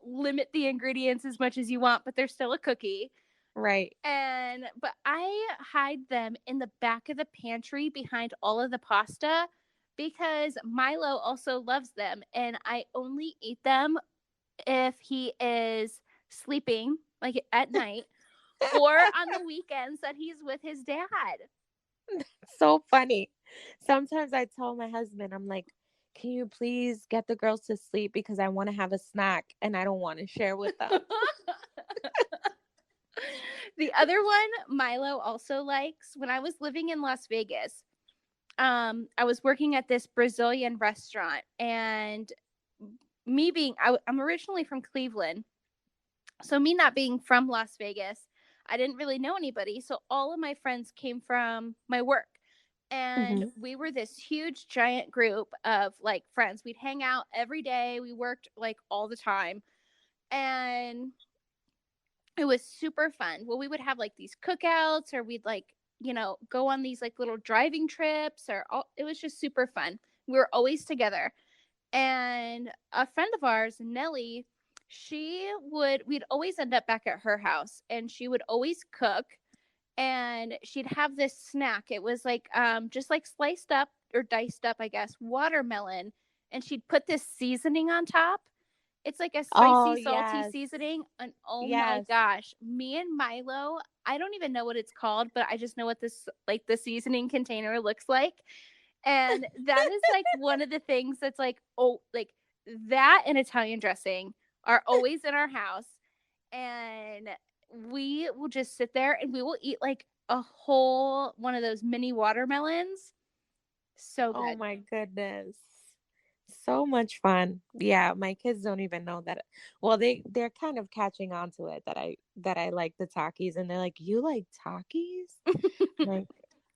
limit the ingredients as much as you want, but they're still a cookie.
Right.
But I hide them in the back of the pantry behind all of the pasta because Milo also loves them. And I only eat them if he is sleeping like at night, or on the weekends that he's with his dad.
So funny. Sometimes I tell my husband, I'm like, can you please get the girls to sleep because I want to have a snack and I don't want to share with them.
The other one Milo also likes, when I was living in Las Vegas, I was working at this Brazilian restaurant, and I'm originally from Cleveland. So me not being from Las Vegas, I didn't really know anybody. So all of my friends came from my work. And we were this huge giant group of like friends. We'd hang out every day. We worked like all the time. And it was super fun. Well, we would have like these cookouts, or we'd like, go on these like little driving trips, it was just super fun. We were always together. And a friend of ours, Nellie, we'd always end up back at her house, and she would always cook, and she'd have this snack. It was like, just like sliced up or diced up, I guess, watermelon. And she'd put this seasoning on top. It's like a spicy, salty seasoning. And my gosh, me and Milo, I don't even know what it's called, but I just know what the seasoning container looks like. And that is like one of the things that's like, like that and Italian dressing are always in our house. And we will just sit there and we will eat like a whole one of those mini watermelons. So good.
Oh my goodness. So much fun. Yeah, my kids don't even know that. Well, they're kind of catching on to it that I like the Takis, and they're like, "You like Takis?" Like,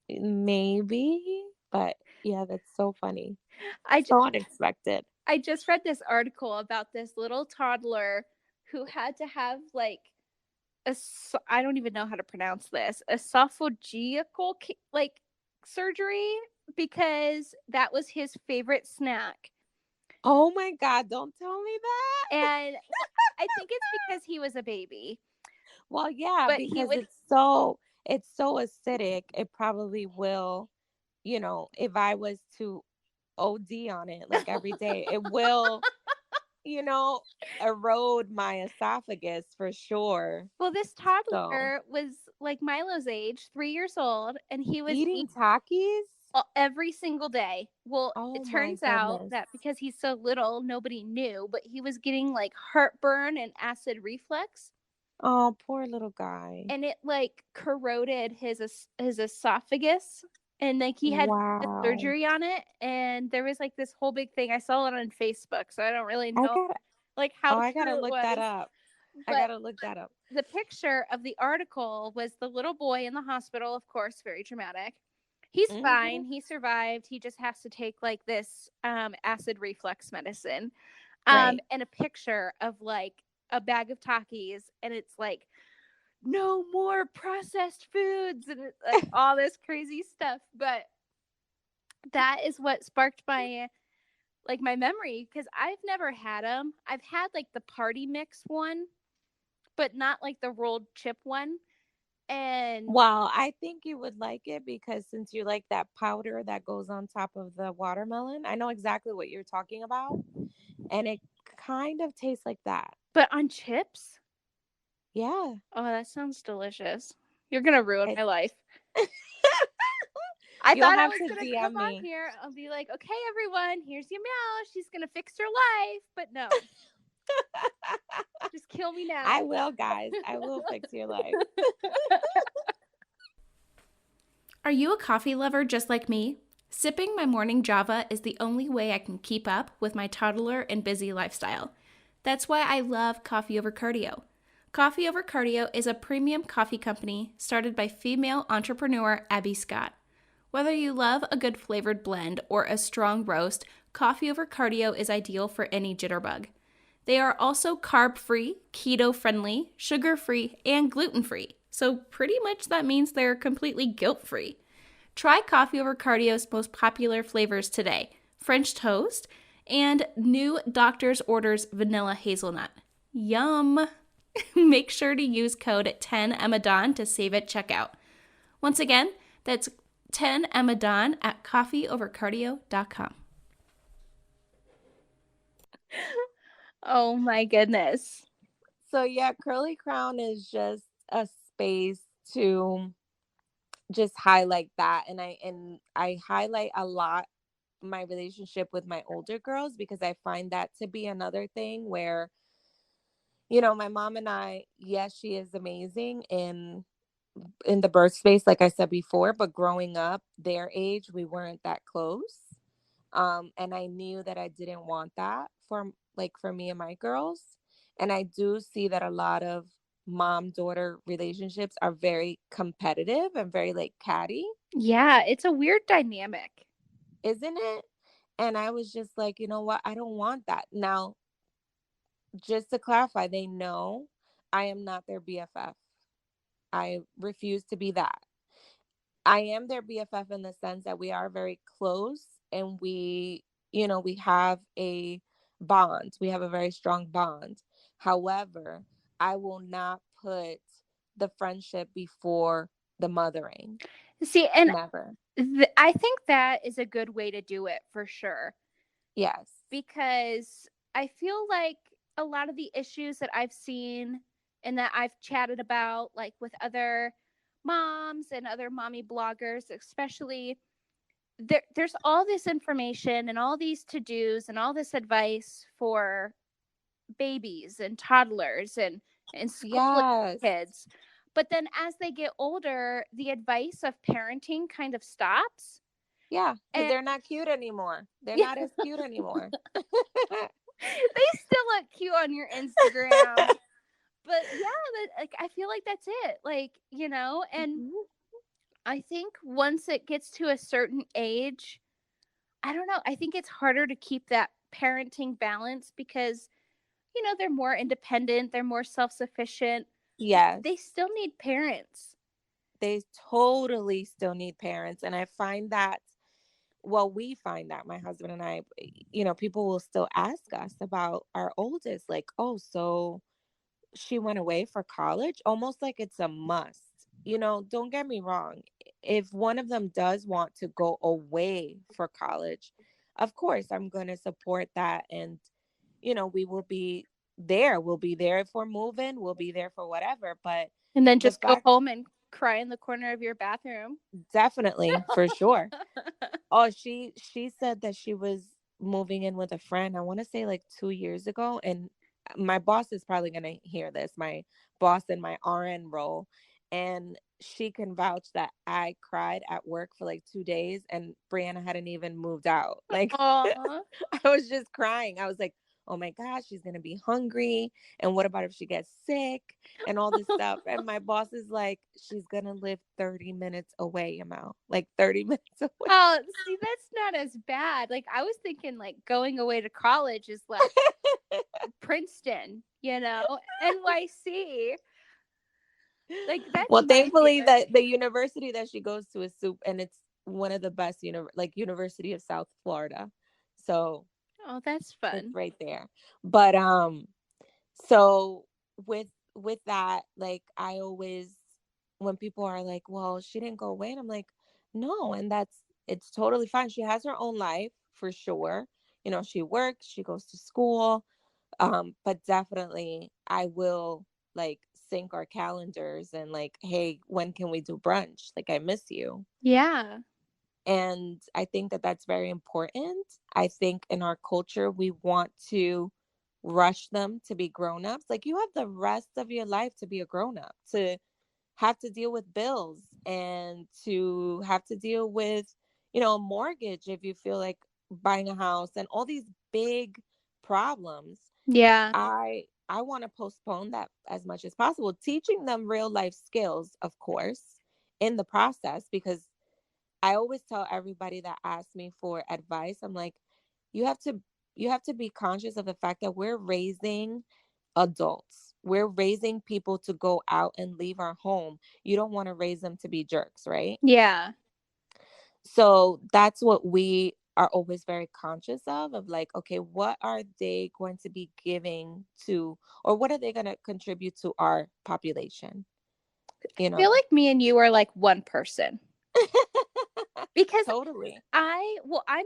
maybe, but yeah, that's so funny. So unexpected.
I just read this article about this little toddler who had to have like I don't even know how to pronounce this, esophageal like surgery, because that was his favorite snack.
Oh my God, don't tell me that.
And I think it's because he was a baby.
Well, yeah, but because it's so acidic, it probably will, if I was to OD on it like every day, it will, erode my esophagus for sure.
Well, this toddler was like Milo's age, 3 years old, and he was
eating Takis
every single day. Well, it turns out that because he's so little, nobody knew, but he was getting like heartburn and acid reflux.
Oh, poor little guy.
And it like corroded his esophagus, and like he had surgery on it, and there was like this whole big thing. I saw it on Facebook, so I don't really know how
I gotta look that up. I gotta look that up.
The picture of the article was the little boy in the hospital, of course, very dramatic. He's fine. He survived. He just has to take like this acid reflux medicine. And a picture of like a bag of Takis, and it's like, no more processed foods, and it's like all this crazy stuff. But that is what sparked my memory, because I've never had them. I've had like the party mix one, but not like the rolled chip one. And
well, I think you would like it because since you like that powder that goes on top of the watermelon, I know exactly what you're talking about, and it kind of tastes like that.
But on chips?
Yeah.
Oh, that sounds delicious. You're gonna ruin my life. I thought I was gonna come on here. I'll be like, okay, everyone, here's Yamel. She's gonna fix your life, but no. Just kill me now.
I will, guys. I will fix your life.
Are you a coffee lover just like me? Sipping my morning Java is the only way I can keep up with my toddler and busy lifestyle. That's why I love Coffee Over Cardio. Coffee Over Cardio is a premium coffee company started by female entrepreneur Abby Scott. Whether you love a good flavored blend or a strong roast, Coffee Over Cardio is ideal for any jitterbug. They are also carb-free, keto-friendly, sugar-free, and gluten-free. So pretty much that means they're completely guilt-free. Try Coffee Over Cardio's most popular flavors today: French toast and new Doctor's Orders vanilla hazelnut. Yum! Make sure to use code 10EMADON to save at checkout. Once again, that's 10EMADON at coffeeovercardio.com.
Oh my goodness.
So yeah, curlycrown is just a space to just highlight that, and I highlight a lot my relationship with my older girls, because I find that to be another thing where, my mom and I, yes, she is amazing in the birth space, like I said before, but growing up their age, we weren't that close. And I knew that I didn't want that for me and my girls. And I do see that a lot of mom daughter relationships are very competitive and very like catty,
Yeah, it's a weird dynamic.
isn't it? And I was just like, you know what? I don't want that. Now, just to clarify, they know I am not their BFF. I refuse to be that. I am their BFF in the sense that we are very close, and we have a bond. We have a very strong bond. However, I will not put the friendship before the mothering.
See, and
Never.
I think that is a good way to do it for sure,
Yes.
because I feel like a lot of the issues that I've seen and that I've chatted about, like with other moms and other mommy bloggers, especially, there's all this information and all these to dos and all this advice for babies and toddlers and schooling
Yes.
kids. But then as they get older, the advice of parenting kind of stops.
Yeah, because
And
they're not cute anymore. They're
yeah,
not as cute anymore.
they still look cute on your Instagram. But yeah, like I feel like that's it. Like, and
Mhm.
I think once it gets to a certain age, I don't know, I think it's harder to keep that parenting balance because they're more independent, they're more self-sufficient.
Yes.
They still need parents.
They totally still need parents. And I find that, well, we find that, my husband and I, people will still ask us about our oldest, like, oh, so she went away for college, almost like it's a must. Don't get me wrong. If one of them does want to go away for college, of course, I'm going to support that. And, we will be there. We'll be there if we're moving. We'll be there for whatever. But
And then
the
just go
fact,
home and cry in the corner of your bathroom.
definitely, for sure. Oh, she said that she was moving in with a friend, I want to say like 2 years ago. And my boss is probably going to hear this, my boss in my RN role. And she can vouch that I cried at work for like 2 days, and Brianna hadn't even moved out. Like,
Aw.
I was just crying. I was like, oh my gosh, she's going to be hungry. And what about if she gets sick and all this stuff? And my boss is like, she's going to live 30 minutes away, Yamel. Like 30 minutes away.
Oh, see, that's not as bad. Like I was thinking like going away to college is like Princeton, NYC. Like that's
Well,
my
thankfully,
fear.
the university that she goes to is and it's one of the best, University of South Florida. So
Oh, that's
it's
fun.
right there. But so with that, like, I always, when people are like, well, she didn't go away, and I'm like, no. And it's totally fine. She has her own life, for sure. She works, she goes to school. But definitely I will, like, sync our calendars and, like, hey, when can we do brunch? Like, I miss you.
Yeah.
And I think that that's very important. I think in our culture, we want to rush them to be grown-ups. Like, you have the rest of your life to be a grown-up, to have to deal with bills, and to have to deal with, a mortgage if you feel like buying a house, and all these big problems.
Yeah.
I want to postpone that as much as possible, teaching them real life skills, of course, in the process, because I always tell everybody that asks me for advice, I'm like, you have to be conscious of the fact that we're raising adults. We're raising people to go out and leave our home. You don't want to raise them to be jerks, right?
Yeah.
So that's what we are always very conscious of like, okay, what are they going to be giving to, or what are they going to contribute to our population?
I feel like me and you are like one person because
Totally.
I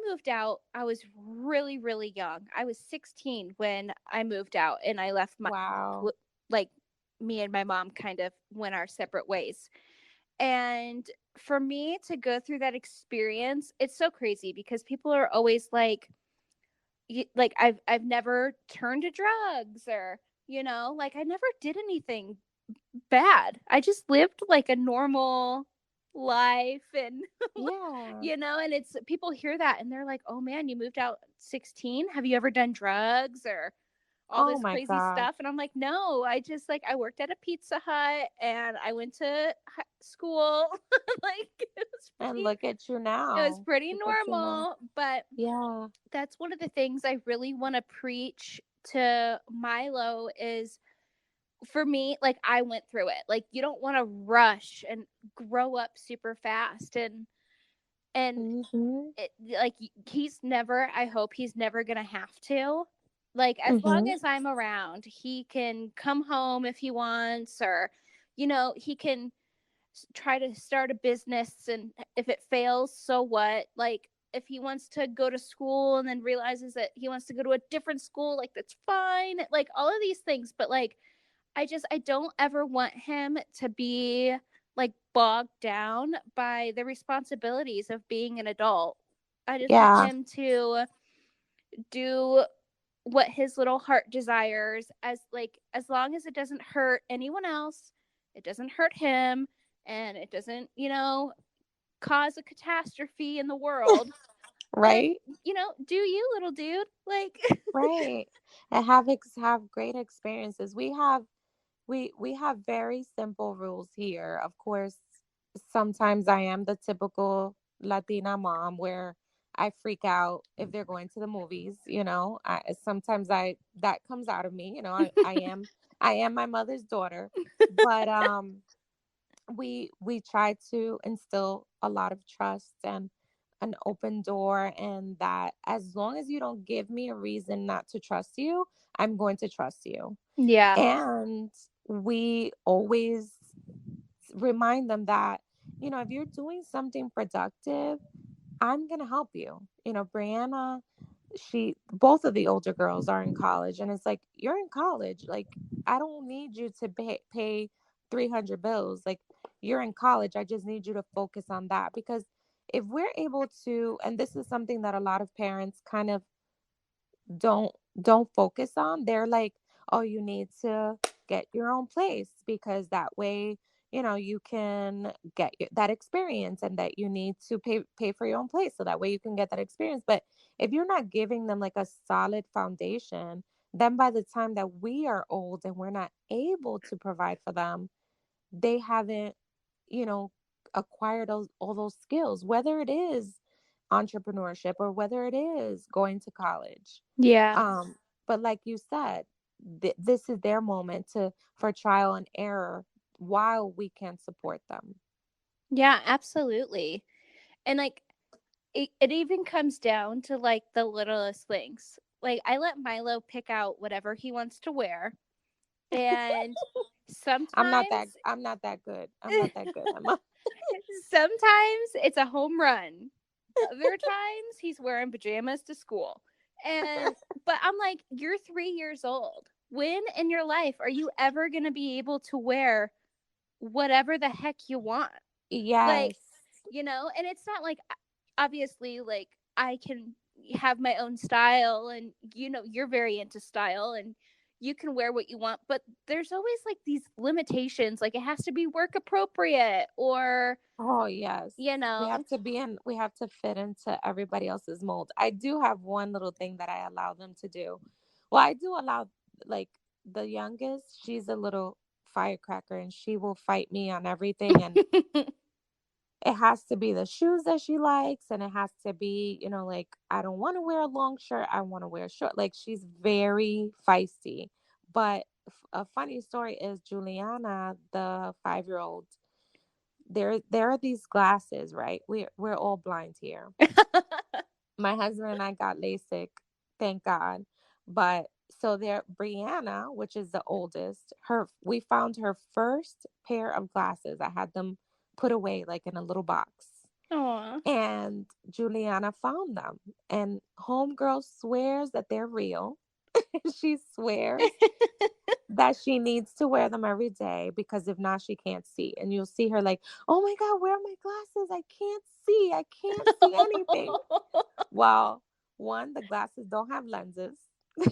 moved out. I was really, really young. I was 16 when I moved out and I left my
Wow.
like me and my mom kind of went our separate ways. And for me to go through that experience, it's so crazy because people are always like, like I've never turned to drugs, or like I never did anything bad. I just lived like a normal life. And
Yeah.
and it's people hear that and they're like, "Oh man, you moved out 16? Have you ever done drugs or all
Oh
this
my
crazy
gosh.
stuff?" And I'm like, "No, I just like I worked at a Pizza Hut and I went to school." Like
And look at you
it was
now.
pretty
Look at you now.
normal, but
Yeah.
that's one of the things I really want to preach to Milo is, for me, like I went through it. Like you don't want to rush and grow up super fast. And
Mhm.
like he's never, I hope he's never going to have to. Like as long
Mhm.
as I'm around, he can come home if he wants, or he can try to start a business, and if it fails, so what? Like if he wants to go to school and then realizes that he wants to go to a different school, like that's fine. Like all of these things, but like I don't ever want him to be like bogged down by the responsibilities of being an adult. I just want
Yeah.
him to do what his little heart desires, as long as it doesn't hurt anyone else, it doesn't hurt him, and it doesn't, cause a catastrophe in the world. Then,
Right.
do you, little dude? Like
Right. And have great experiences. We have very simple rules here. Of course, sometimes I am the typical Latina mom where I freak out if they're going to the movies, sometimes I that comes out of me, I am my mother's daughter, but we try to instill a lot of trust and an open door, and that as long as you don't give me a reason not to trust you, I'm going to trust you.
yeah.
And we always remind them that, if you're doing something productive, I'm going to help you. Brianna, both of the older girls are in college, and it's like, you're in college. Like, I don't need you to pay 300 bills. Like, you're in college. I just need you to focus on that. Because if we're able to, and this is something that a lot of parents kind of don't don't focus on, they're like, oh, you need to get your own place because that way, you can get that experience, and that you need to pay for your own place so that way you can get that experience. But if you're not giving them like a solid foundation, then by the time that we are old and we're not able to provide for them, they haven't, you know, acquired all those skills, whether it is entrepreneurship or whether it is going to college.
Yeah.
um but like you said, this is their moment to for trial and error while we can support them.
Yeah, absolutely. And like it even comes down to like the littlest things. Like I let Milo pick out whatever he wants to wear. And sometimes
I'm not that good. I'm not that good, Emma.
sometimes it's a home run. Other times he's wearing pajamas to school. And but I'm like, you're 3 years old. When in your life are you ever going to be able to wear whatever the heck you want? Like,
Yes.
and it's not like, obviously, like I can have my own style, and you're very into style, and you can wear what you want, but there's always like these limitations, like it has to be work appropriate, or
Oh, yes.
you know
We have to fit into everybody else's mold. I do have one little thing that I allow them to do. Well, I do allow, like, the youngest, she's a little firecracker and she will fight me on everything. And it has to be the shoes that she likes, and it has to be, like, I don't want to wear a long shirt, I want to wear a short. Like, she's very feisty. But a funny story is Juliana, the 5-year-old, there are these glasses, right? We're all blind here. My husband and I got LASIK, thank God. But so there, Brianna, which is the oldest, we found her first pair of glasses. I had them put away like in a little box.
Aw.
And Juliana found them. And homegirl swears that they're real. She swears that she needs to wear them every day because if not, she can't see. And you'll see her like, oh my God, where are my glasses? I can't see. I can't see anything. Well, one, the glasses don't have lenses. They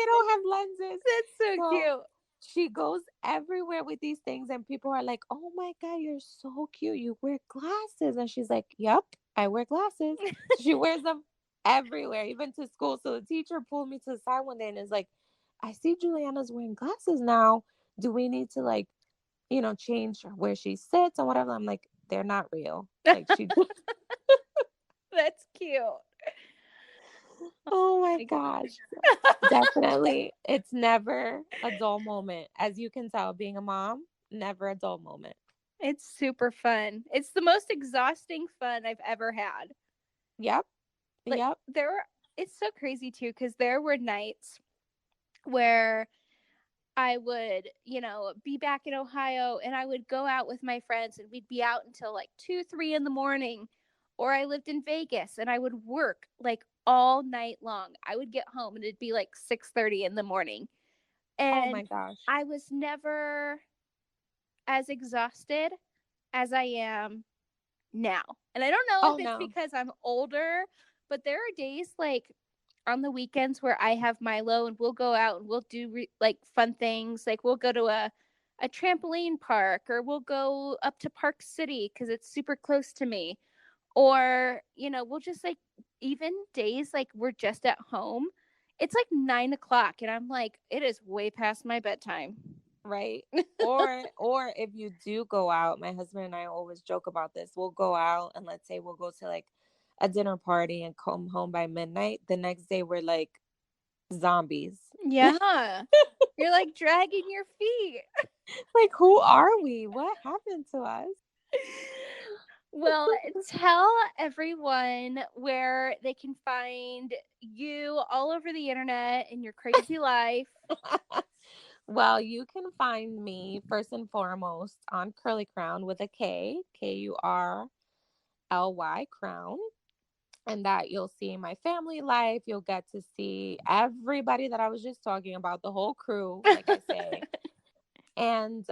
don't have lenses.
That's so
So
cute.
she goes everywhere with these things, and people are like, oh my God, you're so cute. You wear glasses. And she's like, yep, I wear glasses. So she wears them everywhere, even to school. So the teacher pulled me to the side one day and is like, I see Juliana's wearing glasses now. Do we need to, like, change where she sits or whatever? I'm like, they're not real. Like, she
That's cute.
oh my
My
gosh. Definitely. It's never a dull moment. As you can tell, being a mom, never a dull moment.
It's super fun. It's the most exhausting fun I've ever had.
Yep.
Like,
Yep.
it's so crazy too, because there were nights where I would, be back in Ohio and I would go out with my friends and we'd be out until like 2, 3 in the morning. Or I lived in Vegas and I would work like all night long. I would get home and it'd be like 6:30 in the morning.
Oh
And
my gosh.
I was never as exhausted as I am now. And I don't know
Oh
if it's
no.
because I'm older, but there are days like on the weekends where I have Milo and we'll go out and we'll do like fun things. Like we'll go to a trampoline park, or we'll go up to Park City because it's super close to me. Or, we'll just like, even days like we're just at home, it's like 9 o'clock and I'm like, it is way past my bedtime.
Right. Or if you do go out, my husband and I always joke about this. We'll go out and let's say we'll go to like a dinner party and come home by midnight. The next day we're like zombies.
Yeah. You're like dragging your feet.
Like, who are we? What happened to us?
Well, tell everyone where they can find you all over the internet in your crazy life.
Well, you can find me first and foremost on Curlycrown with a K, Kurly crown. And that you'll see my family life. You'll get to see everybody that I was just talking about, the whole crew, like I say. And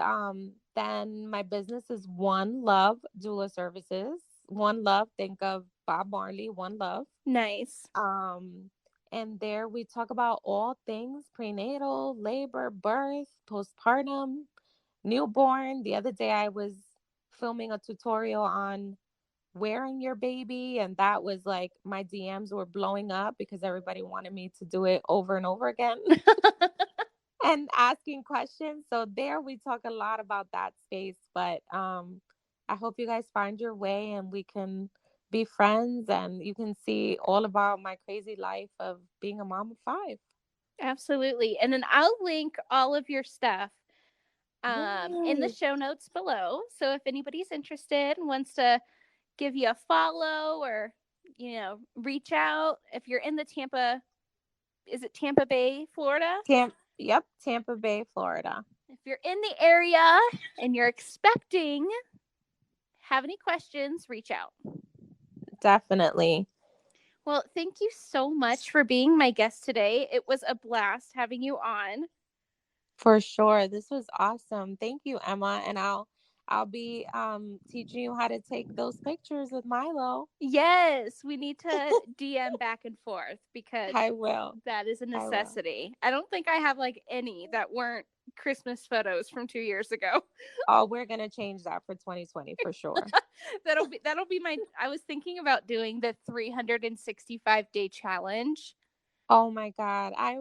then my business is One Love Doula Services. One Love, think of Bob Marley, One Love.
Nice.
And there we talk about all things prenatal, labor, birth, postpartum, newborn. The other day I was filming a tutorial on wearing your baby, and that was like my DMs were blowing up because everybody wanted me to do it over and over again. And asking questions. So there we talk a lot about that space, but I hope you guys find your way and we can be friends and you can see all about my crazy life of being a mom of 5.
Absolutely. And then I'll link all of your stuff in the
Yay.
show notes below. So if anybody's interested and wants to give you a follow or, reach out, if you're in the is it Tampa Bay, Florida?
Yep, Tampa Bay, Florida.
If you're in the area and you're expecting, have any questions, reach out.
Definitely.
Well, thank you so much for being my guest today. It was a blast having you on.
For sure. This was awesome. Thank you, Emma. And I'll be teaching you how to take those pictures with Milo.
Yes, we need to DM back and forth because
I will.
that is a necessity. I don't think I have like any that weren't Christmas photos from 2 years ago.
Oh, we're gonna change that for 2020 for sure.
that'll be my. I was thinking about doing the 365-day challenge.
Oh my God, I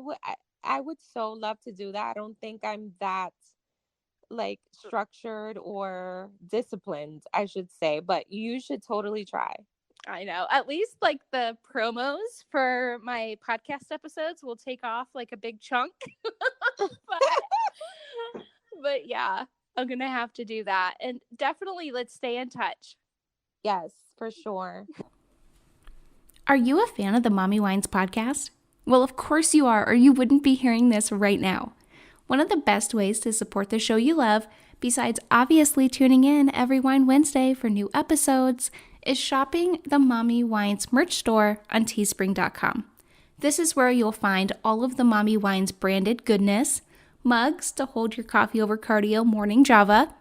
would so love to do that. I don't think I'm that like structured or disciplined, I should say, but you should totally try.
I know. At least like the promos for my podcast episodes will take off like a big chunk. but yeah, I'm going to have to do that. And definitely let's stay in touch.
Yes, for sure.
Are you a fan of the Mommy Wines podcast? Well, of course you are, or you wouldn't be hearing this right now. One of the best ways to support the show you love, besides obviously tuning in every Wine Wednesday for new episodes, is shopping the Mommy Wines merch store on teespring.com. This is where you'll find all of the Mommy Wines branded goodness, mugs to hold your coffee over cardio morning Java,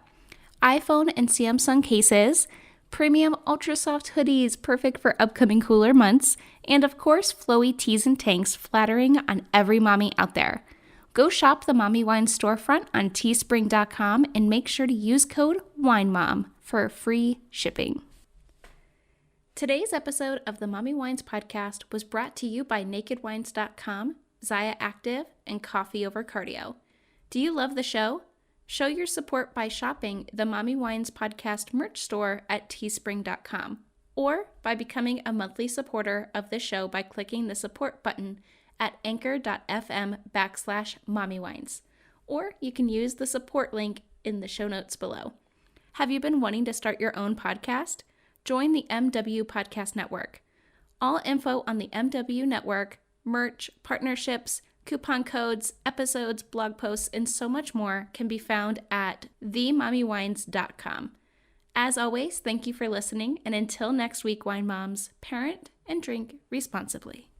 iPhone and Samsung cases, premium ultra soft hoodies perfect for upcoming cooler months, and of course, flowy tees and tanks flattering on every mommy out there. Go shop the Mommy Wines storefront on teespring.com and make sure to use code WINEMOM for free shipping. Today's episode of the Mommy Wines podcast was brought to you by nakedwines.com, Zaya Active, and Coffee Over Cardio. Do you love the show? Show your support by shopping the Mommy Wines podcast merch store at teespring.com or by becoming a monthly supporter of the show by clicking the support button at anchor.fm/mommywines. Or you can use the support link in the show notes below. Have you been wanting to start your own podcast? Join the MW Podcast Network. All info on the MW Network, merch, partnerships, coupon codes, episodes, blog posts, and so much more can be found at themommywines.com. As always, thank you for listening, and until next week, Wine Moms, parent and drink responsibly.